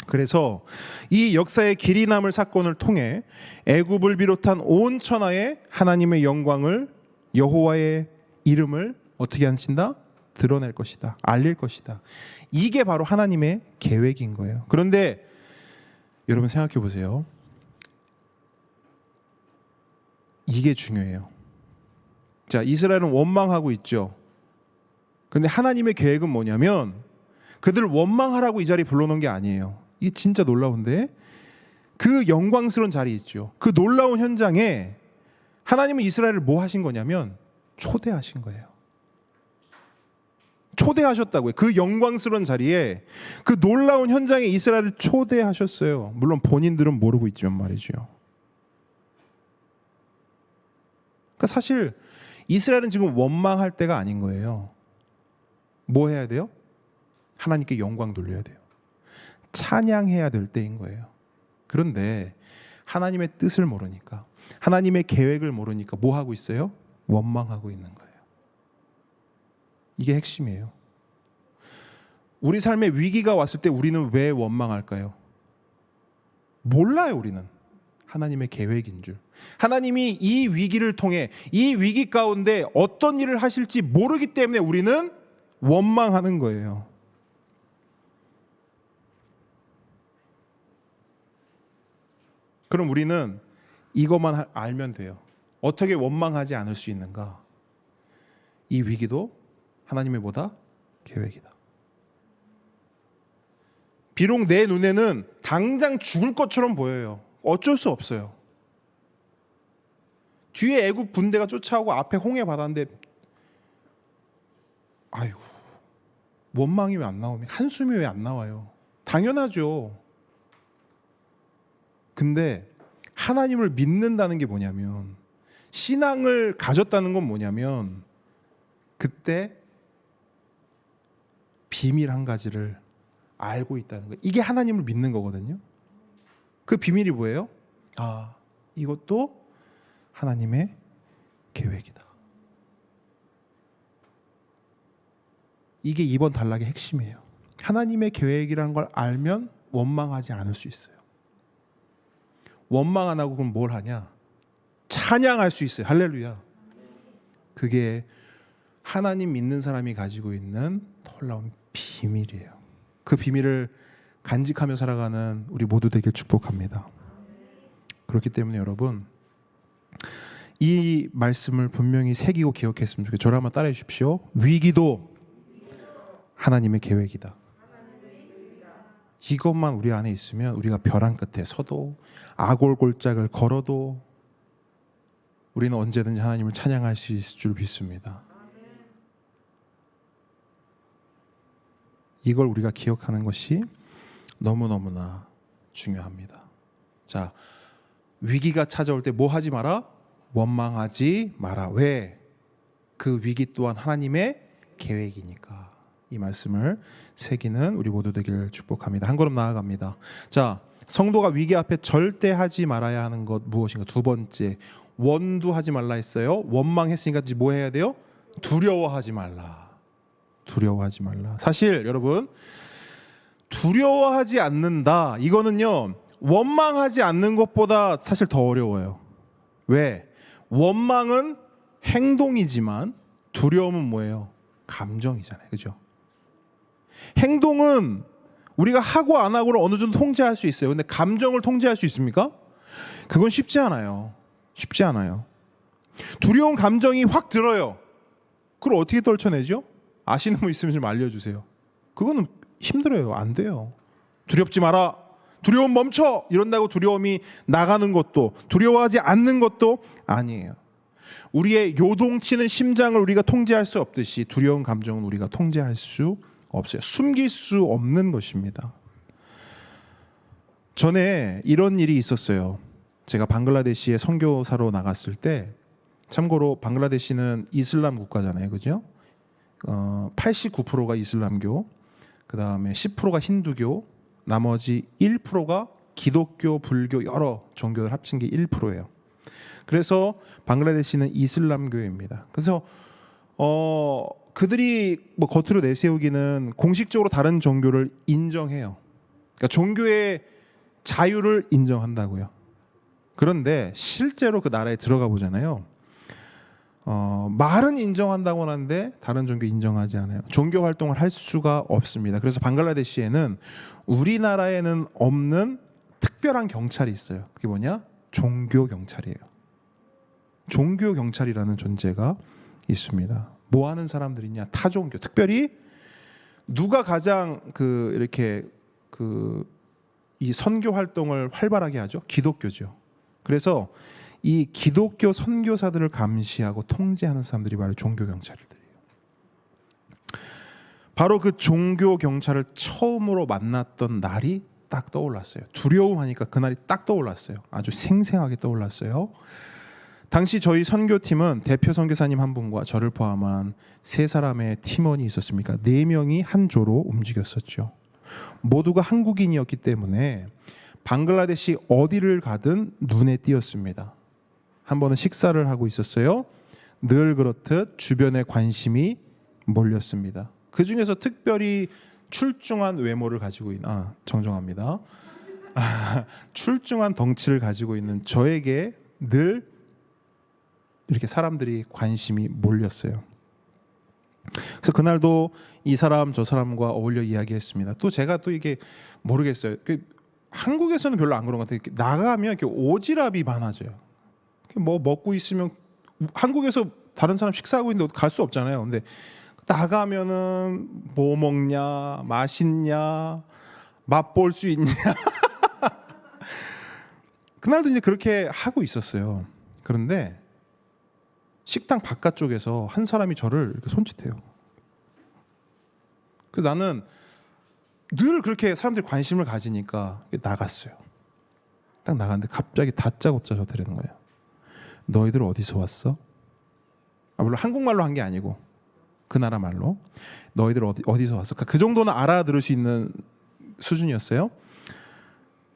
그래서 이 역사의 길이 남을 사건을 통해 애굽을 비롯한 온 천하에 하나님의 영광을, 여호와의 이름을 어떻게 하신다? 드러낼 것이다. 알릴 것이다. 이게 바로 하나님의 계획인 거예요. 그런데 여러분 생각해 보세요. 이게 중요해요. 자, 이스라엘은 원망하고 있죠. 그런데 하나님의 계획은 뭐냐면 그들 원망하라고 이 자리에 불러놓은 게 아니에요. 이게 진짜 놀라운데, 그 영광스러운 자리 있죠. 그 놀라운 현장에 하나님은 이스라엘을 뭐 하신 거냐면 초대하신 거예요. 초대하셨다고요. 그 영광스러운 자리에, 그 놀라운 현장에 이스라엘을 초대하셨어요. 물론 본인들은 모르고 있지만 말이죠. 그러니까 사실 이스라엘은 지금 원망할 때가 아닌 거예요. 뭐 해야 돼요? 하나님께 영광 돌려야 돼요. 찬양해야 될 때인 거예요. 그런데 하나님의 뜻을 모르니까, 하나님의 계획을 모르니까 뭐 하고 있어요? 원망하고 있는 거예요. 이게 핵심이에요. 우리 삶에 위기가 왔을 때 우리는 왜 원망할까요? 몰라요. 우리는 하나님의 계획인 줄. 하나님이 이 위기를 통해 이 위기 가운데 어떤 일을 하실지 모르기 때문에 우리는 원망하는 거예요. 그럼 우리는 이것만 알면 돼요. 어떻게 원망하지 않을 수 있는가? 이 위기도 하나님의 뭐다? 계획이다. 비록 내 눈에는 당장 죽을 것처럼 보여요. 어쩔 수 없어요. 뒤에 애국 군대가 쫓아오고 앞에 홍해 바다인데 아이고, 원망이 왜 안 나오면, 한숨이 왜 안 나와요? 당연하죠. 근데 하나님을 믿는다는 게 뭐냐면, 신앙을 가졌다는 건 뭐냐면, 그때 비밀 한 가지를 알고 있다는 거예요. 이게 하나님을 믿는 거거든요. 그 비밀이 뭐예요? 아, 이것도 하나님의 계획이다. 이게 이번 단락의 핵심이에요. 하나님의 계획이라는 걸 알면 원망하지 않을 수 있어요. 원망 안 하고 그럼 뭘 하냐? 찬양할 수 있어요. 할렐루야. 그게 하나님 믿는 사람이 가지고 있는 놀라운 비밀이에요. 그 비밀을 간직하며 살아가는 우리 모두 되길 축복합니다. 그렇기 때문에 여러분, 이 말씀을 분명히 새기고 기억했으면 좋겠어요. 저를 한번 따라해 주십시오. 위기도 하나님의 계획이다. 이것만 우리 안에 있으면 우리가 벼랑 끝에 서도 아골골짝을 걸어도 우리는 언제든지 하나님을 찬양할 수 있을 줄 믿습니다. 이걸 우리가 기억하는 것이 너무너무나 중요합니다. 자, 위기가 찾아올 때 뭐 하지 마라? 원망하지 마라. 왜? 그 위기 또한 하나님의 계획이니까. 이 말씀을 새기는 우리 모두 되기를 축복합니다. 한 걸음 나아갑니다. 자, 성도가 위기 앞에 절대 하지 말아야 하는 것 무엇인가? 두 번째, 원두하지 말라 했어요. 원망했으니까 이제 뭐 해야 돼요? 두려워하지 말라. 두려워하지 말라. 사실 여러분, 두려워하지 않는다, 이거는요, 원망하지 않는 것보다 사실 더 어려워요. 왜? 원망은 행동이지만 두려움은 뭐예요? 감정이잖아요. 그죠? 행동은 우리가 하고 안 하고를 어느 정도 통제할 수 있어요. 근데 감정을 통제할 수 있습니까? 그건 쉽지 않아요. 쉽지 않아요. 두려운 감정이 확 들어요. 그걸 어떻게 떨쳐내죠? 아시는 분 있으면 좀 알려주세요. 그거는 힘들어요. 안 돼요. 두렵지 마라. 두려움 멈춰. 이런다고 두려움이 나가는 것도, 두려워하지 않는 것도 아니에요. 우리의 요동치는 심장을 우리가 통제할 수 없듯이 두려운 감정은 우리가 통제할 수 없어요. 숨길 수 없는 것입니다. 전에 이런 일이 있었어요. 제가 방글라데시에 선교사로 나갔을 때, 참고로 방글라데시는 이슬람 국가잖아요. 그죠? 89%가 이슬람교, 그 다음에 10%가 힌두교, 나머지 1%가 기독교, 불교 여러 종교를 합친 게 1%예요. 그래서 방글라데시는 이슬람교입니다. 그래서 그들이 뭐 겉으로 내세우기는 공식적으로 다른 종교를 인정해요. 그러니까 종교의 자유를 인정한다고요. 그런데 실제로 그 나라에 들어가 보잖아요. 말은 인정한다고 하는데 다른 종교 인정하지 않아요. 종교 활동을 할 수가 없습니다. 그래서 방글라데시에는 우리나라에는 없는 특별한 경찰이 있어요. 그게 뭐냐? 종교 경찰이에요. 종교 경찰이라는 존재가 있습니다. 뭐 하는 사람들이냐? 타종교. 특별히 누가 가장 이 선교 활동을 활발하게 하죠? 기독교죠. 그래서 이 기독교 선교사들을 감시하고 통제하는 사람들이 바로 종교 경찰들이에요. 바로 그 종교 경찰을 처음으로 만났던 날이 딱 떠올랐어요. 두려움하니까 그날이 딱 떠올랐어요. 아주 생생하게 떠올랐어요. 당시 저희 선교팀은 대표 선교사님 한 분과 저를 포함한 3사람의 팀원이 있었습니까? 4명이 한 조로 움직였었죠. 모두가 한국인이었기 때문에 방글라데시 어디를 가든 눈에 띄었습니다. 한 번은 식사를 하고 있었어요. 늘 그렇듯 주변에 관심이 몰렸습니다. 그 중에서 특별히 출중한 외모를 가지고 있는 정정합니다. 출중한 덩치를 가지고 있는 저에게 늘 이렇게 사람들이 관심이 몰렸어요. 그래서 그날도 이 사람 저 사람과 어울려 이야기했습니다. 또 제가 또 이게 모르겠어요. 한국에서는 별로 안 그런 것 같아요. 이렇게 나가면 이렇게 오지랖이 많아져요. 뭐 먹고 있으면 한국에서 다른 사람 식사하고 있는데 갈 수 없잖아요. 근데 나가면은 뭐 먹냐, 맛있냐, 맛볼 수 있냐. 그날도 이제 그렇게 하고 있었어요. 그런데 식당 바깥쪽에서 한 사람이 저를 이렇게 손짓해요. 그래서 나는 늘 그렇게 사람들이 관심을 가지니까 나갔어요. 딱 나갔는데 갑자기 다짜고짜 저대는 거예요. 너희들 어디서 왔어? 물론 한국말로 한 게 아니고 그 나라 말로 너희들 어디서 왔어? 그 정도는 알아들을 수 있는 수준이었어요.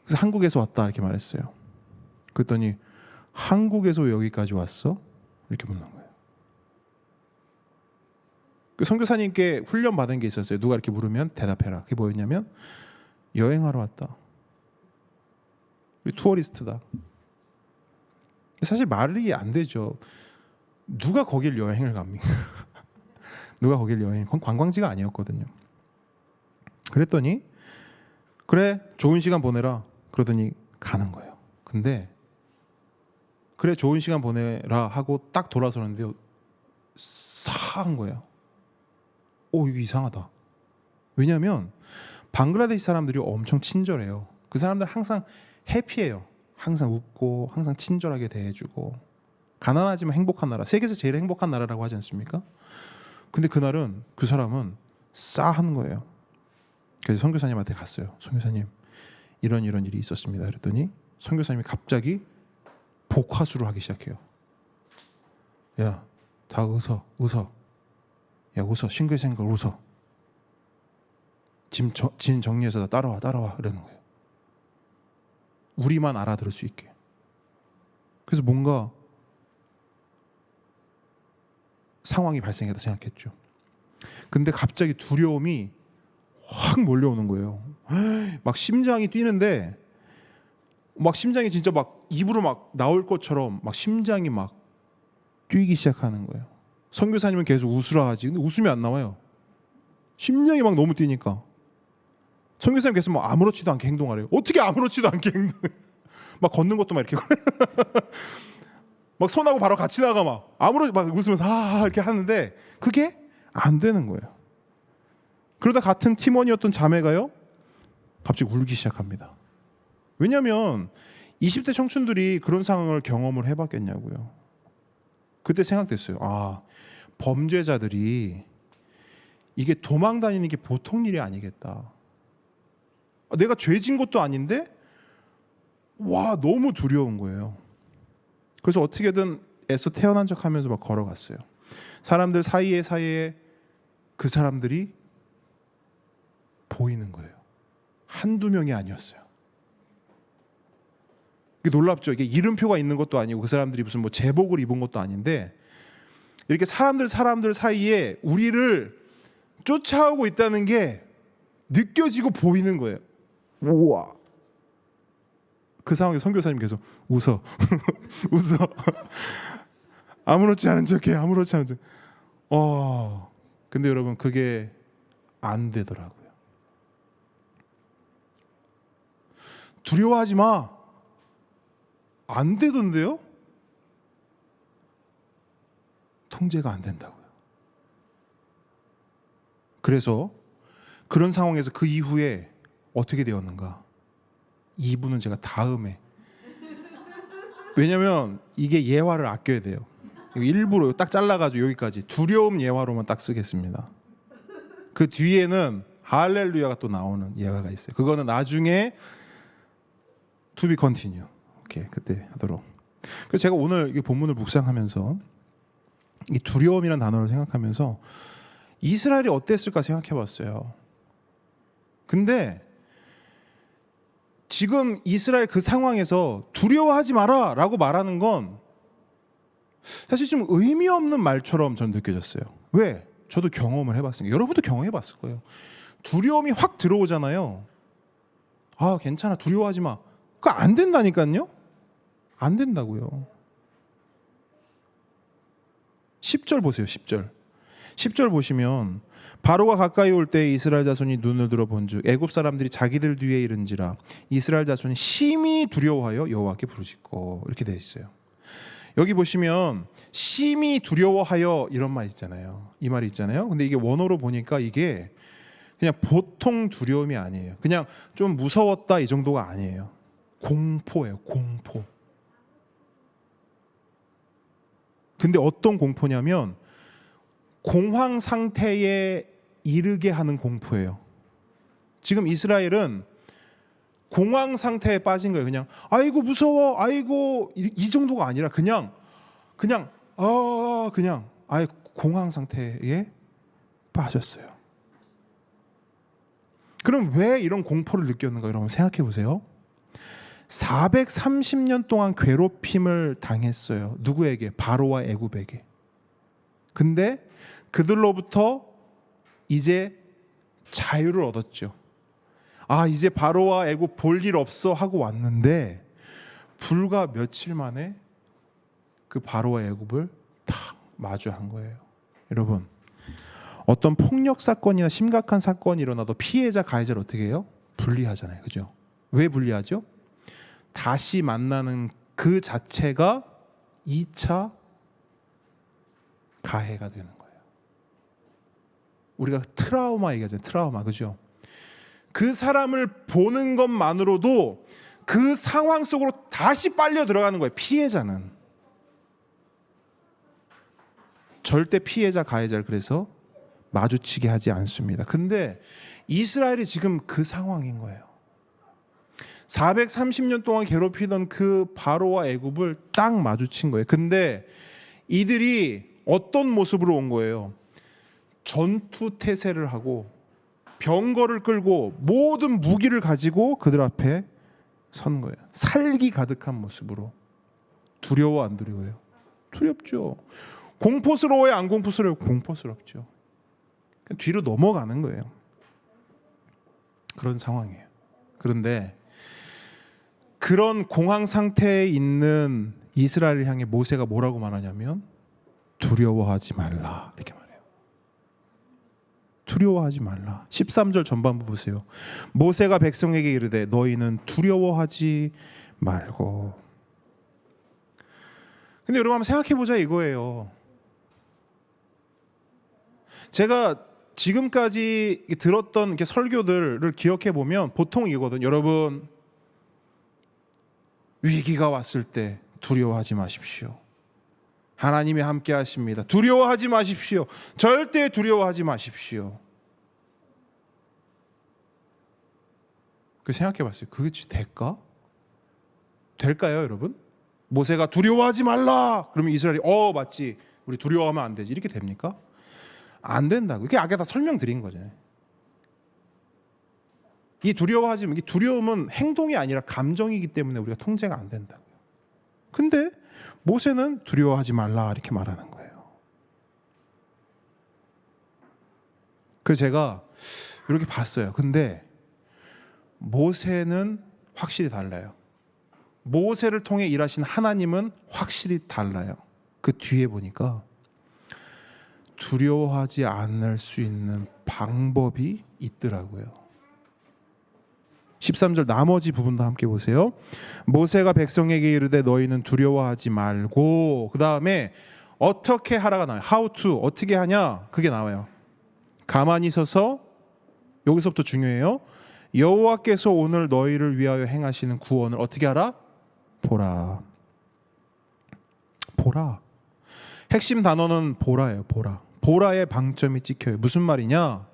그래서 한국에서 왔다 이렇게 말했어요. 그랬더니 한국에서 왜 여기까지 왔어? 이렇게 묻는 거예요. 그 선교사님께 훈련 받은 게 있었어요. 누가 이렇게 물으면 대답해라. 그게 뭐였냐면 여행하러 왔다. 우리 투어리스트다. 사실 말이 안 되죠. 누가 거길 여행을 갑니까? 누가 거길 여행? 그건 관광지가 아니었거든요. 그랬더니 그래 좋은 시간 보내라. 그러더니 가는 거예요. 근데 그래 좋은 시간 보내라 하고 딱 돌아서는데요. 싸한 거예요. 이거 이상하다. 왜냐하면 방글라데시 사람들이 엄청 친절해요. 그 사람들 항상 해피해요. 항상 웃고 항상 친절하게 대해주고 가난하지만 행복한 나라. 세계에서 제일 행복한 나라라고 하지 않습니까? 근데 그날은 그 사람은 싸한 거예요. 그래서 선교사님한테 갔어요. 선교사님 이런 일이 있었습니다. 그랬더니 선교사님이 갑자기 복화술을 하기 시작해요. 야, 다 웃어. 야, 웃어. 싱글싱글 웃어. 짐 정리해서 다 따라와. 이러는 거예요. 우리만 알아들을 수 있게. 그래서 뭔가 상황이 발생했다 생각했죠. 근데 갑자기 두려움이 확 몰려오는 거예요. 막 심장이 뛰는데 막 심장이 진짜 막 입으로 막 나올 것처럼 막 심장이 막 뛰기 시작하는 거예요. 선교사님은 계속 웃으라 하지. 근데 웃음이 안 나와요. 심장이 막 너무 뛰니까. 선교사님 계속 막 아무렇지도 않게 행동하래요. 어떻게 아무렇지도 않게 행동해? 막 걷는 것도 막 이렇게 막 손하고 바로 같이 나가 막 웃으면서 이렇게 하는데 그게 안 되는 거예요. 그러다 같은 팀원이었던 자매가요 갑자기 울기 시작합니다. 왜냐하면 20대 청춘들이 그런 상황을 경험을 해봤겠냐고요. 그때 생각됐어요. 범죄자들이 이게 도망 다니는 게 보통 일이 아니겠다. 내가 죄진 것도 아닌데 너무 두려운 거예요. 그래서 어떻게든 애써 태어난 척하면서 막 걸어갔어요. 사람들 사이에 그 사람들이 보이는 거예요. 한두 명이 아니었어요. 이게 놀랍죠. 이게 이름표가 있는 것도 아니고 그 사람들이 무슨 뭐 제복을 입은 것도 아닌데 이렇게 사람들 사이에 우리를 쫓아오고 있다는 게 느껴지고 보이는 거예요. 우와. 그 상황에 선교사님 계속 웃어. 아무렇지 않은 척해. 근데 여러분 그게 안 되더라고요. 두려워하지 마. 안 되던데요? 통제가 안 된다고요. 그래서 그런 상황에서 그 이후에 어떻게 되었는가? 이분은 제가 다음에 왜냐면 이게 예화를 아껴야 돼요. 일부러 딱 잘라가지고 여기까지 두려움 예화로만 딱 쓰겠습니다. 그 뒤에는 할렐루야가 또 나오는 예화가 있어요. 그거는 나중에 to be continue. 오케이, 그때 하도록. 그래서 제가 오늘 이 본문을 묵상하면서 이 두려움이라는 단어를 생각하면서 이스라엘이 어땠을까 생각해봤어요. 근데 지금 이스라엘 그 상황에서 두려워하지 마라 라고 말하는 건 사실 좀 의미 없는 말처럼 저는 느껴졌어요. 왜? 저도 경험을 해봤으니까. 여러분도 경험해봤을 거예요. 두려움이 확 들어오잖아요. 아, 괜찮아, 두려워하지 마. 그거 안 된다니까요. 안 된다고요. 10절 보세요. 10절 보시면 바로가 가까이 올 때 이스라엘 자손이 눈을 들어 본즉 애굽 사람들이 자기들 뒤에 이른지라 이스라엘 자손이 심히 두려워하여 여호와께 부르짖고, 이렇게 돼 있어요. 여기 보시면 심히 두려워하여 이런 말 있잖아요. 이 말이 있잖아요. 근데 이게 원어로 보니까 이게 그냥 보통 두려움이 아니에요. 그냥 좀 무서웠다 이 정도가 아니에요. 공포예요. 공포. 근데 어떤 공포냐면 공황 상태에 이르게 하는 공포예요. 지금 이스라엘은 공황 상태에 빠진 거예요. 그냥 아이고 무서워, 아이고 이 정도가 아니라 그냥 아예 공황 상태에 빠졌어요. 그럼 왜 이런 공포를 느꼈는가 여러분 생각해 보세요. 430년 동안 괴롭힘을 당했어요. 누구에게? 바로와 애굽에게. 근데 그들로부터 이제 자유를 얻었죠. 아, 이제 바로와 애굽 볼 일 없어 하고 왔는데 불과 며칠 만에 그 바로와 애굽을 탁 마주한 거예요. 여러분, 어떤 폭력 사건이나 심각한 사건이 일어나도 피해자 가해자를 어떻게 해요? 분리하잖아요. 그죠? 왜 분리하죠? 다시 만나는 그 자체가 2차 가해가 되는 거예요. 우리가 트라우마 얘기하잖아요. 트라우마. 그죠? 그 사람을 보는 것만으로도 그 상황 속으로 다시 빨려 들어가는 거예요. 피해자는. 절대 피해자 가해자를 그래서 마주치게 하지 않습니다. 근데 이스라엘이 지금 그 상황인 거예요. 430년 동안 괴롭히던 그 바로와 애굽을 딱 마주친 거예요. 근데 이들이 어떤 모습으로 온 거예요? 전투 태세를 하고 병거를 끌고 모든 무기를 가지고 그들 앞에 선 거예요. 살기 가득한 모습으로. 두려워 안 두려워요? 두렵죠. 공포스러워요? 안 공포스러워요? 공포스럽죠. 뒤로 넘어가는 거예요. 그런 상황이에요. 그런데 그런 공황 상태에 있는 이스라엘을 향해 모세가 뭐라고 말하냐면 두려워하지 말라 이렇게 말해요. 두려워하지 말라. 13절 전반부 보세요. 모세가 백성에게 이르되 너희는 두려워하지 말고. 근데 여러분 한번 생각해보자 이거예요. 제가 지금까지 들었던 설교들을 기억해 보면 보통 이거든. 여러분, 위기가 왔을 때 두려워하지 마십시오. 하나님이 함께 하십니다. 두려워하지 마십시오. 절대 두려워하지 마십시오. 그 생각해 봤어요. 그게 될까? 될까요, 여러분? 모세가 두려워하지 말라. 그러면 이스라엘이 맞지. 우리 두려워하면 안 되지. 이렇게 됩니까? 안 된다고. 이게 아까 다 설명드린 거죠. 이 두려움은 행동이 아니라 감정이기 때문에 우리가 통제가 안 된다고요. 근데 모세는 두려워하지 말라 이렇게 말하는 거예요. 그래서 제가 이렇게 봤어요. 근데 모세는 확실히 달라요. 모세를 통해 일하신 하나님은 확실히 달라요. 그 뒤에 보니까 두려워하지 않을 수 있는 방법이 있더라고요. 13절 나머지 부분도 함께 보세요. 모세가 백성에게 이르되 너희는 두려워하지 말고, 그 다음에 어떻게 하라가 나와요. How to, 어떻게 하냐 그게 나와요. 가만히 서서, 여기서부터 중요해요. 여호와께서 오늘 너희를 위하여 행하시는 구원을 어떻게 하라? 보라. 보라. 핵심 단어는 보라예요. 보라. 보라의 방점이 찍혀요. 무슨 말이냐?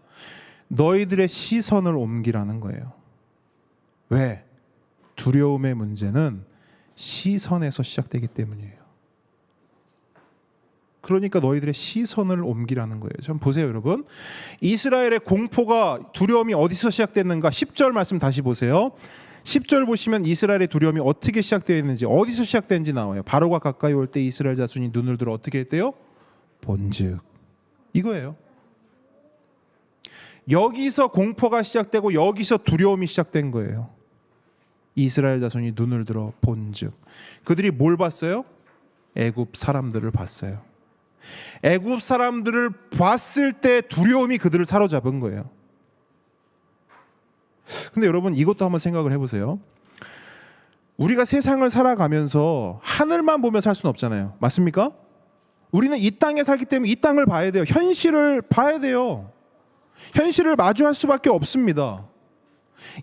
너희들의 시선을 옮기라는 거예요. 왜? 두려움의 문제는 시선에서 시작되기 때문이에요. 그러니까 너희들의 시선을 옮기라는 거예요. 좀 보세요, 여러분. 이스라엘의 공포가, 두려움이 어디서 시작됐는가? 10절 말씀 다시 보세요. 10절 보시면 이스라엘의 두려움이 어떻게 시작되어 있는지, 어디서 시작되는지 나와요. 바로가 가까이 올 때 이스라엘 자손이 눈을 들어 어떻게 했대요? 본즉. 이거예요. 여기서 공포가 시작되고 여기서 두려움이 시작된 거예요. 이스라엘 자손이 눈을 들어 본즉. 그들이 뭘 봤어요? 애굽 사람들을 봤어요. 애굽 사람들을 봤을 때 두려움이 그들을 사로잡은 거예요. 근데 여러분 이것도 한번 생각을 해보세요. 우리가 세상을 살아가면서 하늘만 보며 살 수는 없잖아요. 맞습니까? 우리는 이 땅에 살기 때문에 이 땅을 봐야 돼요. 현실을 봐야 돼요. 현실을 마주할 수밖에 없습니다.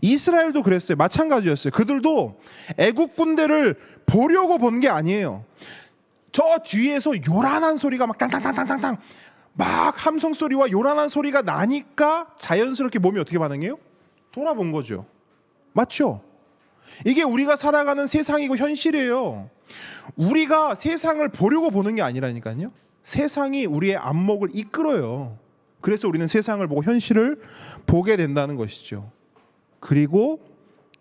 이스라엘도 그랬어요. 마찬가지였어요. 그들도 애국 군대를 보려고 본 게 아니에요. 저 뒤에서 요란한 소리가 막 땅땅땅땅땅 막 함성 소리와 요란한 소리가 나니까 자연스럽게 몸이 어떻게 반응해요? 돌아본 거죠. 맞죠? 이게 우리가 살아가는 세상이고 현실이에요. 우리가 세상을 보려고 보는 게 아니라니까요. 세상이 우리의 안목을 이끌어요. 그래서 우리는 세상을 보고 현실을 보게 된다는 것이죠. 그리고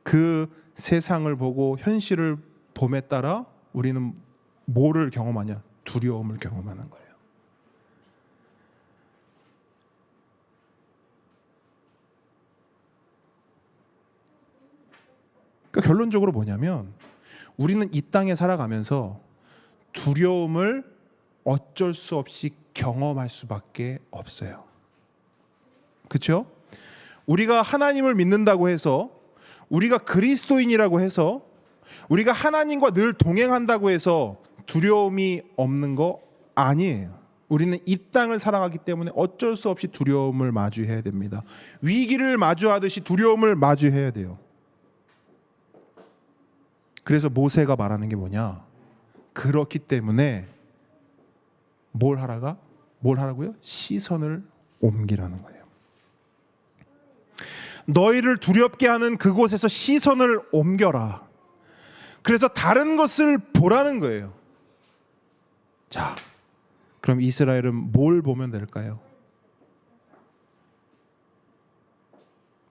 그 세상을 보고 현실을 봄에 따라 우리는 뭐를 경험하냐? 두려움을 경험하는 거예요. 그러니까 결론적으로 뭐냐면 우리는 이 땅에 살아가면서 두려움을 어쩔 수 없이 경험할 수밖에 없어요. 그렇죠? 우리가 하나님을 믿는다고 해서, 우리가 그리스도인이라고 해서, 우리가 하나님과 늘 동행한다고 해서 두려움이 없는 거 아니에요. 우리는 이 땅을 살아가기 때문에 어쩔 수 없이 두려움을 마주해야 됩니다. 위기를 마주하듯이 두려움을 마주해야 돼요. 그래서 모세가 말하는 게 뭐냐? 그렇기 때문에 뭘 하라고요? 시선을 옮기라는 거예요. 너희를 두렵게 하는 그곳에서 시선을 옮겨라. 그래서 다른 것을 보라는 거예요. 자, 그럼 이스라엘은 뭘 보면 될까요?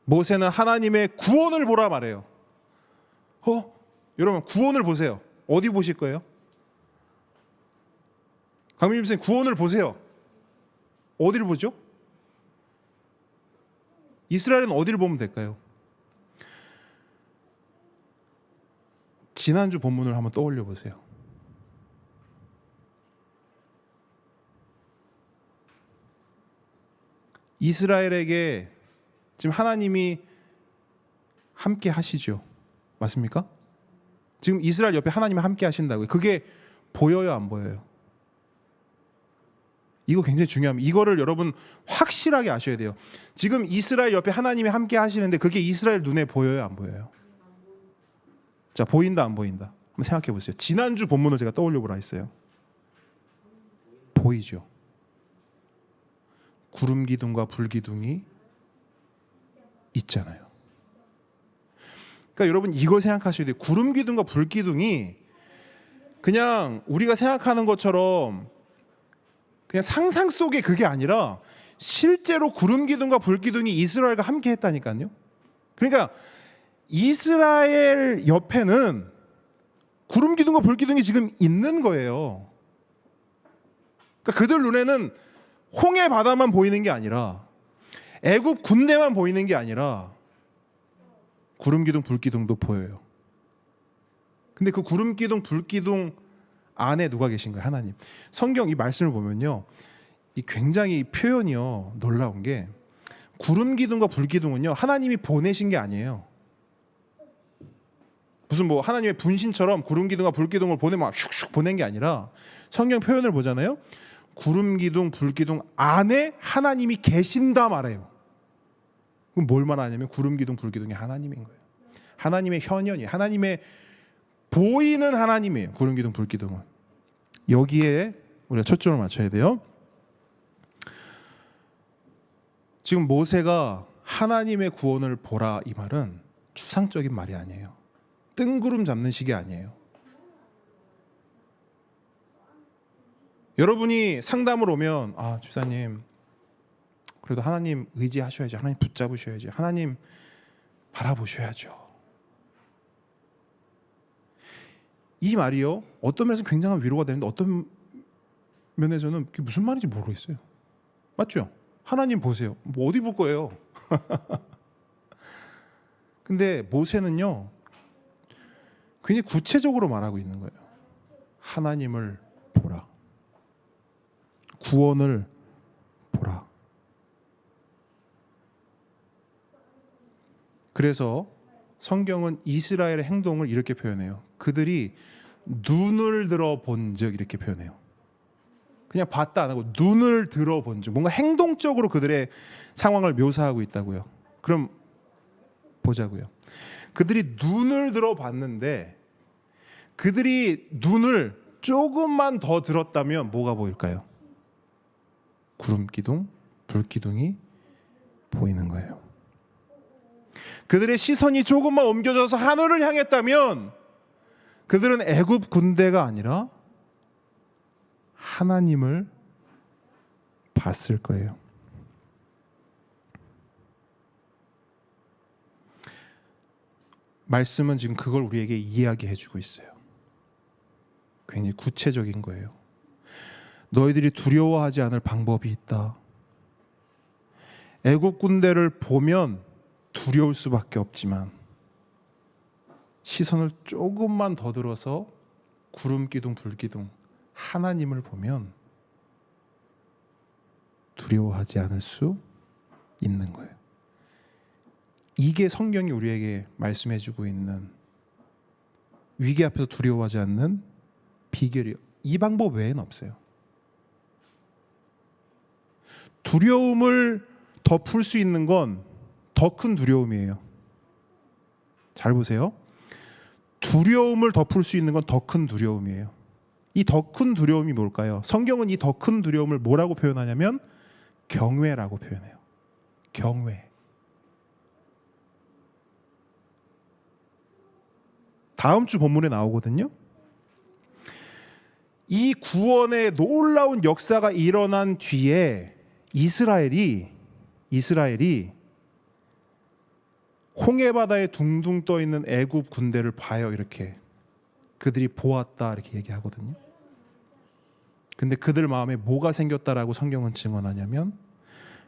모세는 하나님의 구원을 보라 말해요. 여러분 구원을 보세요. 어디 보실 거예요? 강민님 선생님 구원을 보세요. 어디를 보죠? 이스라엘은 어디를 보면 될까요? 지난주 본문을 한번 떠올려 보세요. 이스라엘에게 지금 하나님이 함께 하시죠. 맞습니까? 지금 이스라엘 옆에 하나님이 함께 하신다고요. 그게 보여요, 안 보여요? 이거 굉장히 중요합니다. 이거를 여러분 확실하게 아셔야 돼요. 지금 이스라엘 옆에 하나님이 함께 하시는데 그게 이스라엘 눈에 보여요, 안 보여요? 자, 보인다, 안 보인다? 한번 생각해 보세요. 지난주 본문을 제가 떠올려 보라 했어요. 보이죠? 구름 기둥과 불 기둥이 있잖아요. 그러니까 여러분 이걸 생각하셔야 돼요. 구름 기둥과 불 기둥이 그냥 우리가 생각하는 것처럼 그냥 상상 속의 그게 아니라 실제로 구름 기둥과 불 기둥이 이스라엘과 함께 했다니까요. 그러니까 이스라엘 옆에는 구름 기둥과 불 기둥이 지금 있는 거예요. 그러니까 그들 눈에는 홍해 바다만 보이는 게 아니라 애굽 군대만 보이는 게 아니라 구름 기둥, 불 기둥도 보여요. 근데 그 구름 기둥, 불 기둥 안에 누가 계신 거예요? 하나님. 성경 이 말씀을 보면요, 이 굉장히 표현이요 놀라운 게 구름 기둥과 불 기둥은요 하나님이 보내신 게 아니에요. 무슨 뭐 하나님의 분신처럼 구름 기둥과 불 기둥을 보내면 슉슉 보낸 게 아니라 성경 표현을 보잖아요. 구름 기둥, 불 기둥 안에 하나님이 계신다 말해요. 그럼 뭘 말하냐면 구름 기둥, 불 기둥이 하나님인 거예요. 하나님의 현현이, 하나님의 보이는 하나님이에요. 구름 기둥, 불 기둥은. 여기에 우리가 초점을 맞춰야 돼요. 지금 모세가 하나님의 구원을 보라 이 말은 추상적인 말이 아니에요. 뜬구름 잡는 식이 아니에요. 여러분이 상담을 오면 주사님 그래도 하나님 의지하셔야죠. 하나님 붙잡으셔야죠. 하나님 바라보셔야죠. 이 말이요, 어떤 면에서 굉장한 위로가 되는데 어떤 면에서는 그게 무슨 말인지 모르겠어요. 맞죠? 하나님 보세요. 뭐 어디 볼 거예요? 근데 모세는요, 굉장히 구체적으로 말하고 있는 거예요. 하나님을 보라. 구원을 보라. 그래서 성경은 이스라엘의 행동을 이렇게 표현해요. 그들이 눈을 들어 본즉 이렇게 표현해요. 그냥 봤다 안 하고 눈을 들어 본즉, 뭔가 행동적으로 그들의 상황을 묘사하고 있다고요. 그럼 보자고요. 그들이 눈을 들어 봤는데, 그들이 눈을 조금만 더 들었다면 뭐가 보일까요? 구름 기둥, 불 기둥이 보이는 거예요. 그들의 시선이 조금만 옮겨져서 하늘을 향했다면 그들은 애굽 군대가 아니라 하나님을 봤을 거예요. 말씀은 지금 그걸 우리에게 이야기해 주고 있어요. 굉장히 구체적인 거예요. 너희들이 두려워하지 않을 방법이 있다. 애굽 군대를 보면 두려울 수밖에 없지만 시선을 조금만 더 들어서 구름 기둥, 불 기둥, 하나님을 보면 두려워하지 않을 수 있는 거예요. 이게 성경이 우리에게 말씀해 주고 있는 위기 앞에서 두려워하지 않는 비결이에요. 이 방법 외에는 없어요. 두려움을 덮을 수 있는 건 더 큰 두려움이에요. 잘 보세요. 두려움을 덮을 수 있는 건 더 큰 두려움이에요. 이 더 큰 두려움이 뭘까요? 성경은 이 더 큰 두려움을 뭐라고 표현하냐면 경외라고 표현해요. 경외. 다음 주 본문에 나오거든요. 이 구원의 놀라운 역사가 일어난 뒤에 이스라엘이 홍해 바다에 둥둥 떠 있는 애굽 군대를 봐요. 이렇게 그들이 보았다 이렇게 얘기하거든요. 근데 그들 마음에 뭐가 생겼다라고 성경은 증언하냐면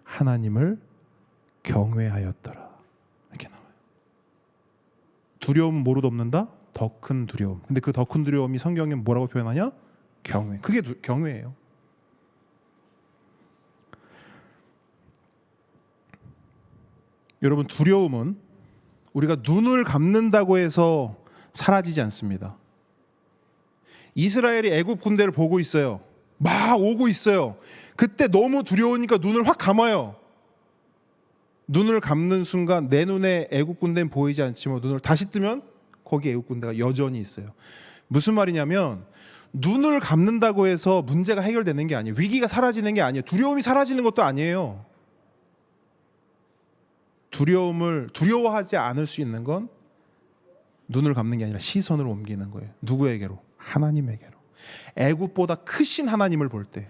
하나님을 경외하였더라 이렇게 나와요. 두려움은 뭐로 덮는다? 더 큰 두려움. 근데 그 더 큰 두려움이 성경에 뭐라고 표현하냐? 경외. 그게 경외예요. 여러분, 두려움은 우리가 눈을 감는다고 해서 사라지지 않습니다. 이스라엘이 애굽 군대를 보고 있어요. 막 오고 있어요. 그때 너무 두려우니까 눈을 확 감아요. 눈을 감는 순간 내 눈에 애굽 군대는 보이지 않지만 눈을 다시 뜨면 거기 애굽 군대가 여전히 있어요. 무슨 말이냐면 눈을 감는다고 해서 문제가 해결되는 게 아니에요. 위기가 사라지는 게 아니에요. 두려움이 사라지는 것도 아니에요. 두려워하지 않을 수 있는 건 눈을 감는 게 아니라 시선을 옮기는 거예요. 누구에게로? 하나님에게로. 애굽보다 크신 하나님을 볼 때,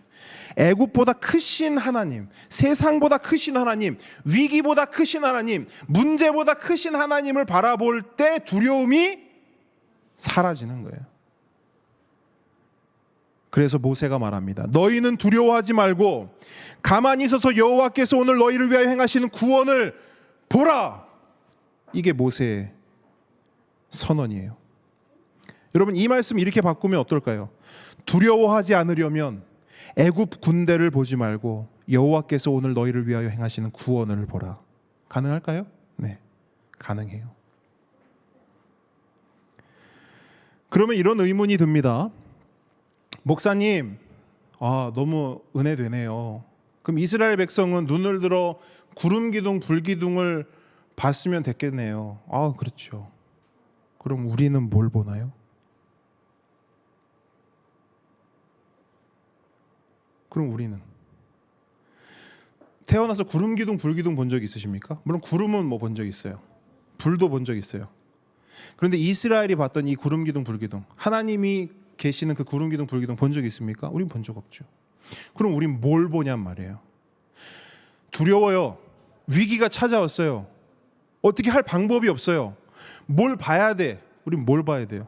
애굽보다 크신 하나님, 세상보다 크신 하나님, 위기보다 크신 하나님, 문제보다 크신 하나님을 바라볼 때 두려움이 사라지는 거예요. 그래서 모세가 말합니다. 너희는 두려워하지 말고 가만히 있어서 여호와께서 오늘 너희를 위하여 행하시는 구원을 보라. 이게 모세의 선언이에요. 여러분, 이 말씀 이렇게 바꾸면 어떨까요? 두려워하지 않으려면 애굽 군대를 보지 말고 여호와께서 오늘 너희를 위하여 행하시는 구원을 보라. 가능할까요? 네, 가능해요. 그러면 이런 의문이 듭니다. 목사님, 너무 은혜되네요. 그럼 이스라엘 백성은 눈을 들어 구름 기둥, 불 기둥을 봤으면 됐겠네요. 그렇죠. 그럼 우리는 뭘 보나요? 그럼 우리는 태어나서 구름 기둥, 불 기둥 본 적 있으십니까? 물론 구름은 뭐 본 적 있어요. 불도 본 적 있어요. 그런데 이스라엘이 봤던 이 구름 기둥, 불 기둥, 하나님이 계시는 그 구름 기둥, 불 기둥 본 적 있습니까? 우린 본 적 없죠. 그럼 우린 뭘 보냔 말이에요. 두려워요. 위기가 찾아왔어요. 어떻게 할 방법이 없어요. 뭘 봐야 돼? 우린 뭘 봐야 돼요?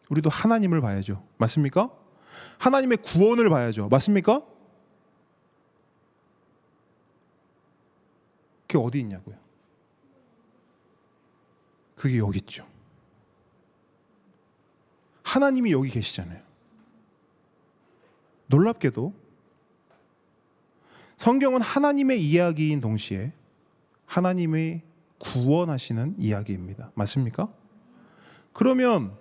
우리도 하나님을 봐야죠. 맞습니까? 하나님의 구원을 봐야죠. 맞습니까? 그게 어디 있냐고요? 그게 여기 있죠. 하나님이 여기 계시잖아요. 놀랍게도 성경은 하나님의 이야기인 동시에 하나님의 구원하시는 이야기입니다. 맞습니까? 그러면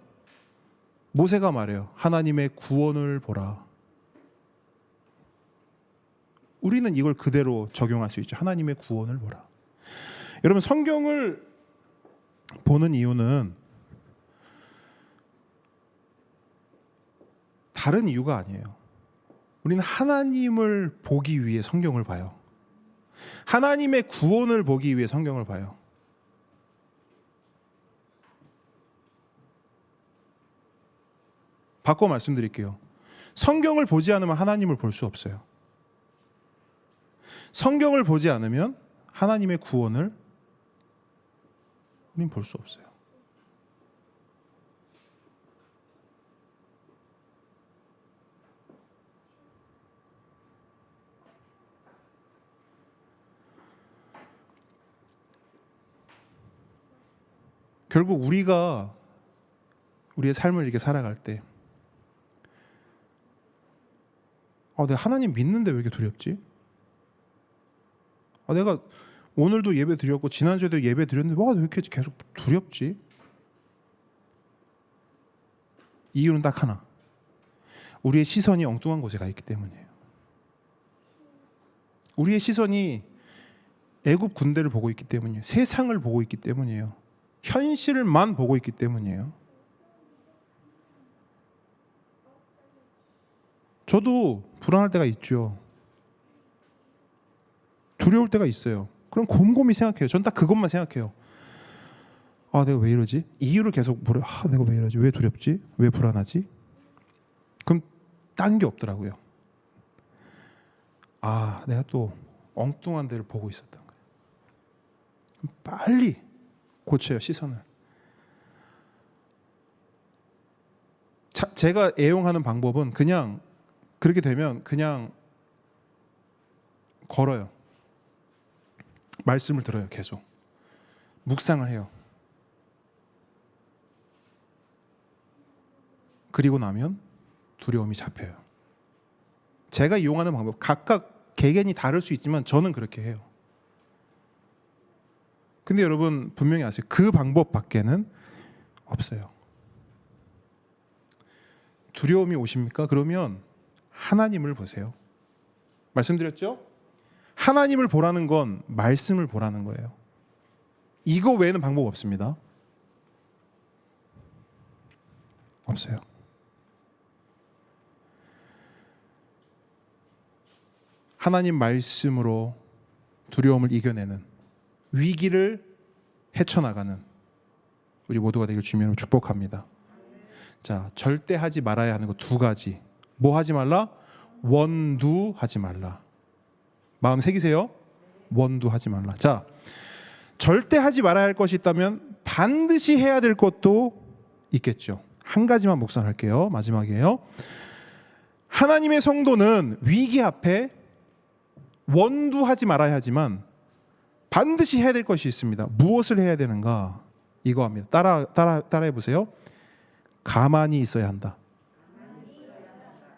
모세가 말해요. 하나님의 구원을 보라. 우리는 이걸 그대로 적용할 수 있죠. 하나님의 구원을 보라. 여러분, 성경을 보는 이유는 다른 이유가 아니에요. 우리는 하나님을 보기 위해 성경을 봐요. 하나님의 구원을 보기 위해 성경을 봐요. 바꿔 말씀드릴게요. 성경을 보지 않으면 하나님을 볼 수 없어요. 성경을 보지 않으면 하나님의 구원을 우리는 볼 수 없어요. 결국 우리가 우리의 삶을 이렇게 살아갈 때 내가 하나님 믿는데 왜 이렇게 두렵지? 내가 오늘도 예배 드렸고 지난주에도 예배 드렸는데 왜 이렇게 계속 두렵지? 이유는 딱 하나. 우리의 시선이 엉뚱한 곳에 가 있기 때문이에요. 우리의 시선이 애굽 군대를 보고 있기 때문이에요. 세상을 보고 있기 때문이에요. 현실만 보고 있기 때문이에요. 저도 불안할 때가 있죠. 두려울 때가 있어요. 그럼 곰곰이 생각해요. 전 딱 그것만 생각해요. 내가 왜 이러지? 이유를 계속 물어요. 내가 왜 이러지? 왜 두렵지? 왜 불안하지? 그럼 딴 게 없더라고요. 내가 또 엉뚱한 데를 보고 있었던 거예요. 빨리 고쳐요, 시선을. 제가 애용하는 방법은 그냥 그렇게 되면 그냥 걸어요. 말씀을 들어요. 계속 묵상을 해요. 그리고 나면 두려움이 잡혀요. 제가 이용하는 방법, 각각 개개인이 다를 수 있지만 저는 그렇게 해요. 근데 여러분 분명히 아세요. 그 방법밖에는 없어요. 두려움이 오십니까? 그러면 하나님을 보세요. 말씀드렸죠? 하나님을 보라는 건 말씀을 보라는 거예요. 이거 외에는 방법 없습니다. 없어요. 하나님 말씀으로 두려움을 이겨내는, 위기를 헤쳐나가는 우리 모두가 되길 주님으로 축복합니다. 자, 절대 하지 말아야 하는 거 두 가지. 뭐 하지 말라? 원두하지 말라. 마음 새기세요. 원두하지 말라. 자, 절대 하지 말아야 할 것이 있다면 반드시 해야 될 것도 있겠죠. 한 가지만 묵상할게요. 마지막이에요. 하나님의 성도는 위기 앞에 원두하지 말아야 하지만 반드시 해야 될 것이 있습니다. 무엇을 해야 되는가? 이거 합니다. 따라해 보세요. 가만히 있어야 한다.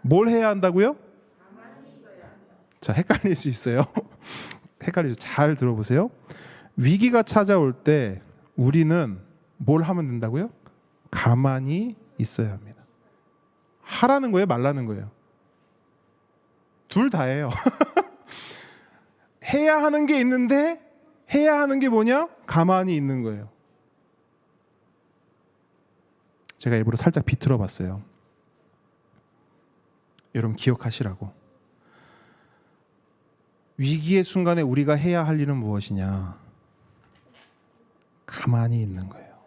뭘 해야 한다고요? 자, 헷갈릴 수 있어요. 헷갈리죠. 잘 들어보세요. 위기가 찾아올 때 우리는 뭘 하면 된다고요? 가만히 있어야 합니다. 하라는 거예요? 말라는 거예요? 둘 다예요. 해야 하는 게 있는데 해야 하는 게 뭐냐? 가만히 있는 거예요. 제가 일부러 살짝 비틀어 봤어요. 여러분 기억하시라고. 위기의 순간에 우리가 해야 할 일은 무엇이냐? 가만히 있는 거예요.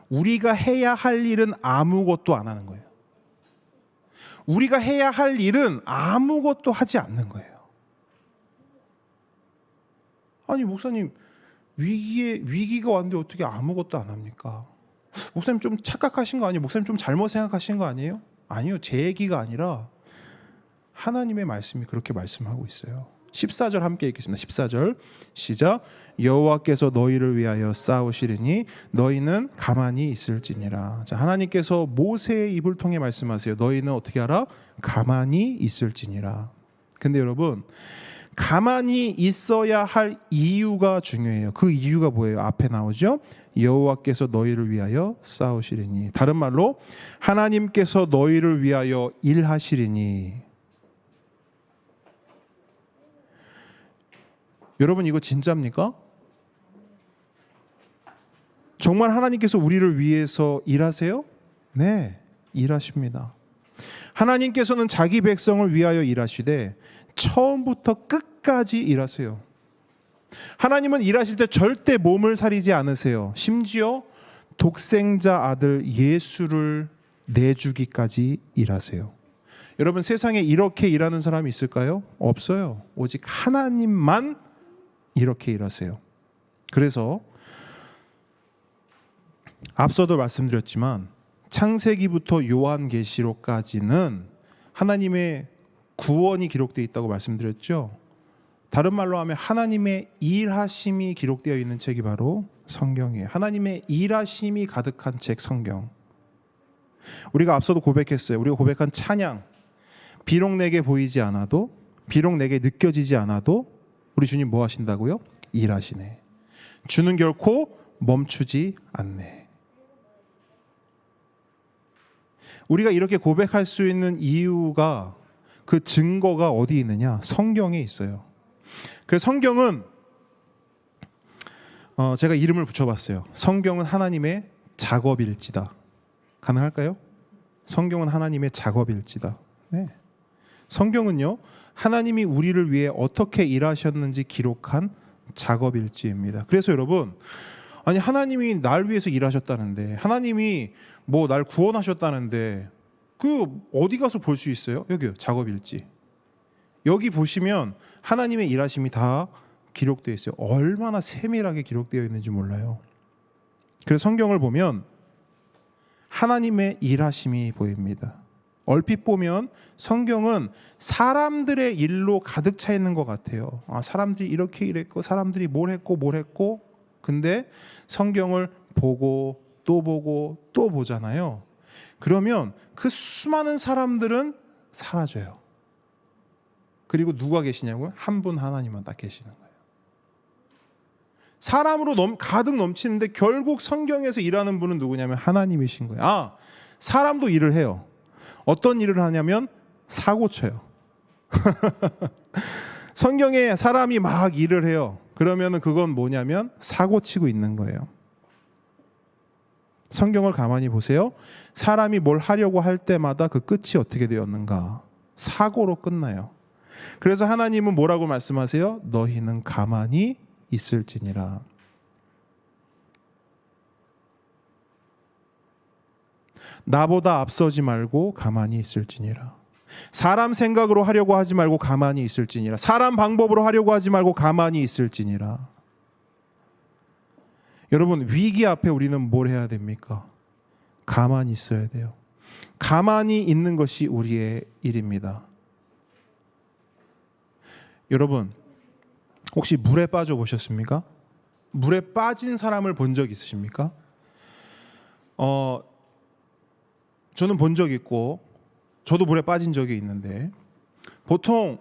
우리가 해야 할 일은 아무것도 안 하는 거예요. 우리가 해야 할 일은 아무것도 하지 않는 거예요. 아니 목사님, 위기가 왔는데 어떻게 아무것도 안 합니까? 목사님 좀 착각하신 거 아니에요? 목사님 좀 잘못 생각하신 거 아니에요? 아니요. 제 얘기가 아니라 하나님의 말씀이 그렇게 말씀하고 있어요. 14절 함께 읽겠습니다. 14절 시작. 여호와께서 너희를 위하여 싸우시리니 너희는 가만히 있을지니라. 자, 하나님께서 모세의 입을 통해 말씀하세요. 너희는 어떻게 하라? 가만히 있을지니라. 근데 여러분, 가만히 있어야 할 이유가 중요해요. 그 이유가 뭐예요? 앞에 나오죠. 여호와께서 너희를 위하여 싸우시리니. 다른 말로 하나님께서 너희를 위하여 일하시리니. 여러분, 이거 진짜입니까? 정말 하나님께서 우리를 위해서 일하세요? 네, 일하십니다. 하나님께서는 자기 백성을 위하여 일하시되 처음부터 끝까지 일하세요. 하나님은 일하실 때 절대 몸을 사리지 않으세요. 심지어 독생자 아들 예수를 내주기까지 일하세요. 여러분, 세상에 이렇게 일하는 사람이 있을까요? 없어요. 오직 하나님만 이렇게 일하세요. 그래서 앞서도 말씀드렸지만 창세기부터 요한계시록까지는 하나님의 구원이 기록되어 있다고 말씀드렸죠. 다른 말로 하면 하나님의 일하심이 기록되어 있는 책이 바로 성경이에요. 하나님의 일하심이 가득한 책 성경. 우리가 앞서도 고백했어요. 우리가 고백한 찬양. 비록 내게 보이지 않아도, 비록 내게 느껴지지 않아도 우리 주님 뭐 하신다고요? 일하시네. 주는 결코 멈추지 않네. 우리가 이렇게 고백할 수 있는 이유가, 그 증거가 어디 있느냐? 성경에 있어요. 그래서 성경은 제가 이름을 붙여봤어요. 성경은 하나님의 작업일지다. 가능할까요? 성경은 하나님의 작업일지다. 네. 성경은요, 하나님이 우리를 위해 어떻게 일하셨는지 기록한 작업일지입니다. 그래서 여러분, 아니 하나님이 날 위해서 일하셨다는데, 하나님이 뭐 날 구원하셨다는데 그 어디 가서 볼 수 있어요? 여기요, 작업일지. 여기 보시면 하나님의 일하심이 다 기록되어 있어요. 얼마나 세밀하게 기록되어 있는지 몰라요. 그래서 성경을 보면 하나님의 일하심이 보입니다. 얼핏 보면 성경은 사람들의 일로 가득 차 있는 것 같아요. 사람들이 이렇게 일했고, 사람들이 뭘 했고. 근데 성경을 보고 또 보고 또 보잖아요. 그러면 그 수많은 사람들은 사라져요. 그리고 누가 계시냐고요? 한 분 하나님만 딱 계시는 거예요. 사람으로 가득 넘치는데 결국 성경에서 일하는 분은 누구냐면 하나님이신 거예요. 사람도 일을 해요. 어떤 일을 하냐면 사고 쳐요. 성경에 사람이 막 일을 해요. 그러면 그건 뭐냐면 사고 치고 있는 거예요. 성경을 가만히 보세요. 사람이 뭘 하려고 할 때마다 그 끝이 어떻게 되었는가? 사고로 끝나요. 그래서 하나님은 뭐라고 말씀하세요? 너희는 가만히 있을지니라. 나보다 앞서지 말고 가만히 있을지니라. 사람 생각으로 하려고 하지 말고 가만히 있을지니라. 사람 방법으로 하려고 하지 말고 가만히 있을지니라. 여러분, 위기 앞에 우리는 뭘 해야 됩니까? 가만히 있어야 돼요. 가만히 있는 것이 우리의 일입니다. 여러분, 혹시 물에 빠져 보셨습니까? 물에 빠진 사람을 본 적 있으십니까? 저는 본 적 있고 저도 물에 빠진 적이 있는데, 보통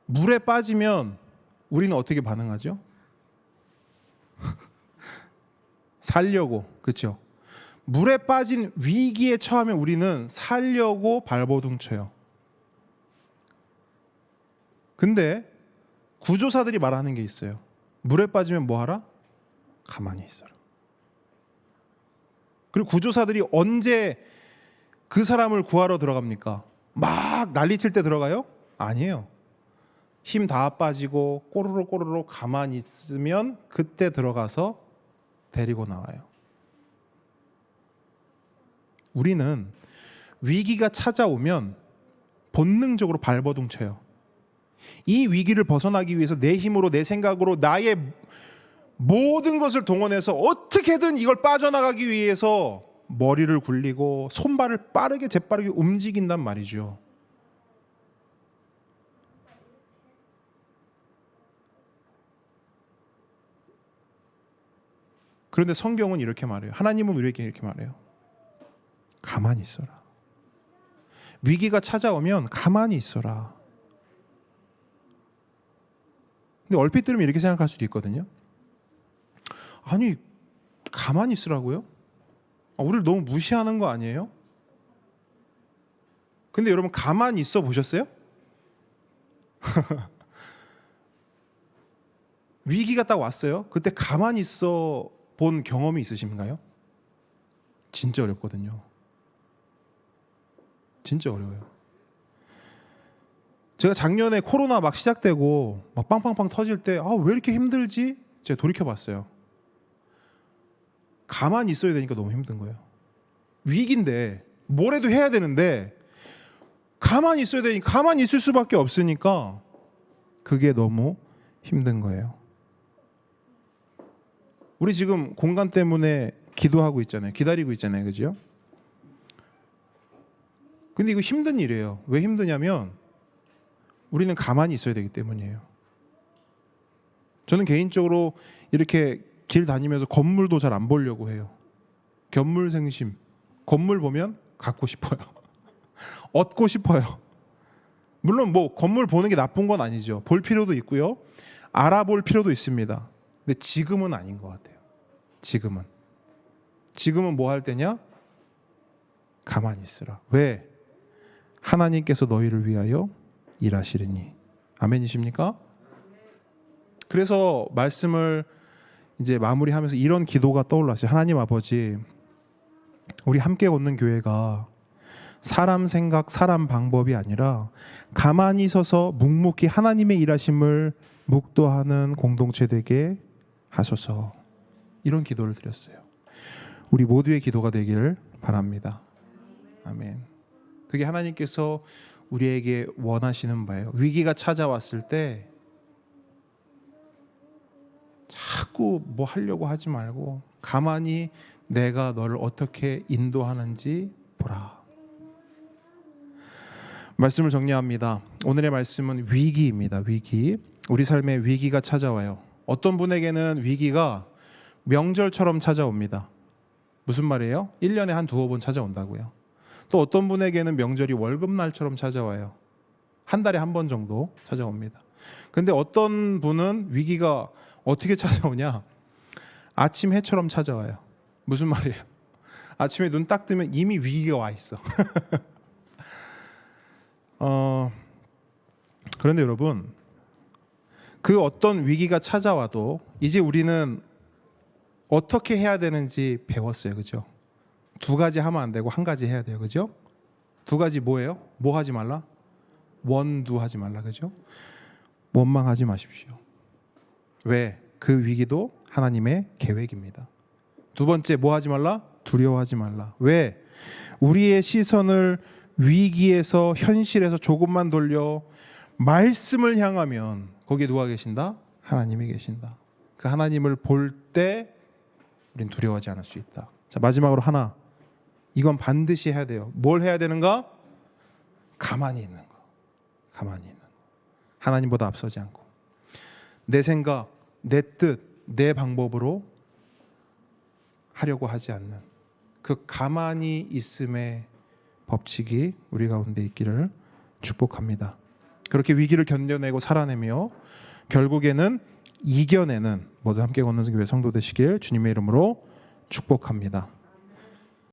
물에 빠지면 우리는 어떻게 반응하죠? 살려고, 그렇죠? 물에 빠진 위기에 처하면 우리는 살려고 발버둥 쳐요. 근데 구조사들이 말하는 게 있어요. 물에 빠지면 뭐 하라? 가만히 있어라. 그리고 구조사들이 언제 그 사람을 구하러 들어갑니까? 막 난리칠 때 들어가요? 아니에요. 힘 다 빠지고 꼬르륵 가만히 있으면 그때 들어가서 데리고 나와요. 우리는 위기가 찾아오면 본능적으로 발버둥 쳐요. 이 위기를 벗어나기 위해서 내 힘으로, 내 생각으로, 나의 모든 것을 동원해서 어떻게든 이걸 빠져나가기 위해서 머리를 굴리고 손발을 빠르게 재빠르게 움직인단 말이죠. 그런데 성경은 이렇게 말해요. 하나님은 우리에게 이렇게 말해요. 가만히 있어라. 위기가 찾아오면 가만히 있어라. 근데 얼핏 들으면 이렇게 생각할 수도 있거든요. 아니, 가만히 있으라고요? 우리를 너무 무시하는 거 아니에요? 근데 여러분 가만히 있어 보셨어요? 위기가 딱 왔어요. 그때 가만히 있어 본 경험이 있으신가요? 진짜 어렵거든요. 진짜 어려워요. 제가 작년에 코로나 막 시작되고 막 빵빵빵 터질 때 왜 이렇게 힘들지? 제가 돌이켜봤어요. 가만히 있어야 되니까 너무 힘든 거예요. 위기인데 뭐라도 해야 되는데 가만히 있어야 되니까 가만히 있을 수밖에 없으니까 그게 너무 힘든 거예요. 우리 지금 공간 때문에 기도하고 있잖아요. 기다리고 있잖아요. 그죠? 근데 이거 힘든 일이에요. 왜 힘드냐면 우리는 가만히 있어야 되기 때문이에요. 저는 개인적으로 이렇게 길 다니면서 건물도 잘 안 보려고 해요. 견물생심. 건물 보면 갖고 싶어요. 얻고 싶어요. 물론 뭐 건물 보는 게 나쁜 건 아니죠. 볼 필요도 있고요. 알아볼 필요도 있습니다. 근데 지금은 아닌 것 같아요. 지금은 뭐 할 때냐? 가만히 있으라. 왜? 하나님께서 너희를 위하여 일하시리니. 아멘이십니까? 그래서 말씀을 이제 마무리하면서 이런 기도가 떠올랐어요. 하나님 아버지, 우리 함께 걷는 교회가 사람 생각, 사람 방법이 아니라 가만히 서서 묵묵히 하나님의 일하심을 묵도하는 공동체 되게 하소서. 이런 기도를 드렸어요. 우리 모두의 기도가 되기를 바랍니다. 아멘. 그게 하나님께서 우리에게 원하시는 바예요. 위기가 찾아왔을 때 자꾸 뭐 하려고 하지 말고 가만히 내가 너를 어떻게 인도하는지 보라. 말씀을 정리합니다. 오늘의 말씀은 위기입니다. 위기. 우리 삶에 위기가 찾아와요. 어떤 분에게는 위기가 명절처럼 찾아옵니다. 무슨 말이에요? 1년에 한 두어 번 찾아온다고요. 또 어떤 분에게는 명절이 월급날처럼 찾아와요. 한 달에 한 번 정도 찾아옵니다. 근데 어떤 분은 위기가 어떻게 찾아오냐? 아침 해처럼 찾아와요. 무슨 말이에요? 아침에 눈 딱 뜨면 이미 위기가 와 있어. 그런데 여러분, 그 어떤 위기가 찾아와도 이제 우리는 어떻게 해야 되는지 배웠어요. 그죠? 두 가지 하면 안 되고 한 가지 해야 돼요. 그죠? 두 가지 뭐예요? 뭐 하지 말라? 원두하지 말라. 그죠? 원망하지 마십시오. 왜? 그 위기도 하나님의 계획입니다. 두 번째, 뭐 하지 말라? 두려워하지 말라. 왜? 우리의 시선을 위기에서 현실에서 조금만 돌려 말씀을 향하면 거기에 누가 계신다? 하나님이 계신다. 그 하나님을 볼 때 우린 두려워하지 않을 수 있다. 자, 마지막으로 하나. 이건 반드시 해야 돼요. 뭘 해야 되는가? 가만히 있는 거. 가만히 있는 거. 하나님보다 앞서지 않고 내 생각, 내 뜻, 내 방법으로 하려고 하지 않는 그 가만히 있음의 법칙이 우리 가운데 있기를 축복합니다. 그렇게 위기를 견뎌내고 살아내며 결국에는 이겨내는 모두 함께 걷는 교회 성도 되시길 주님의 이름으로 축복합니다.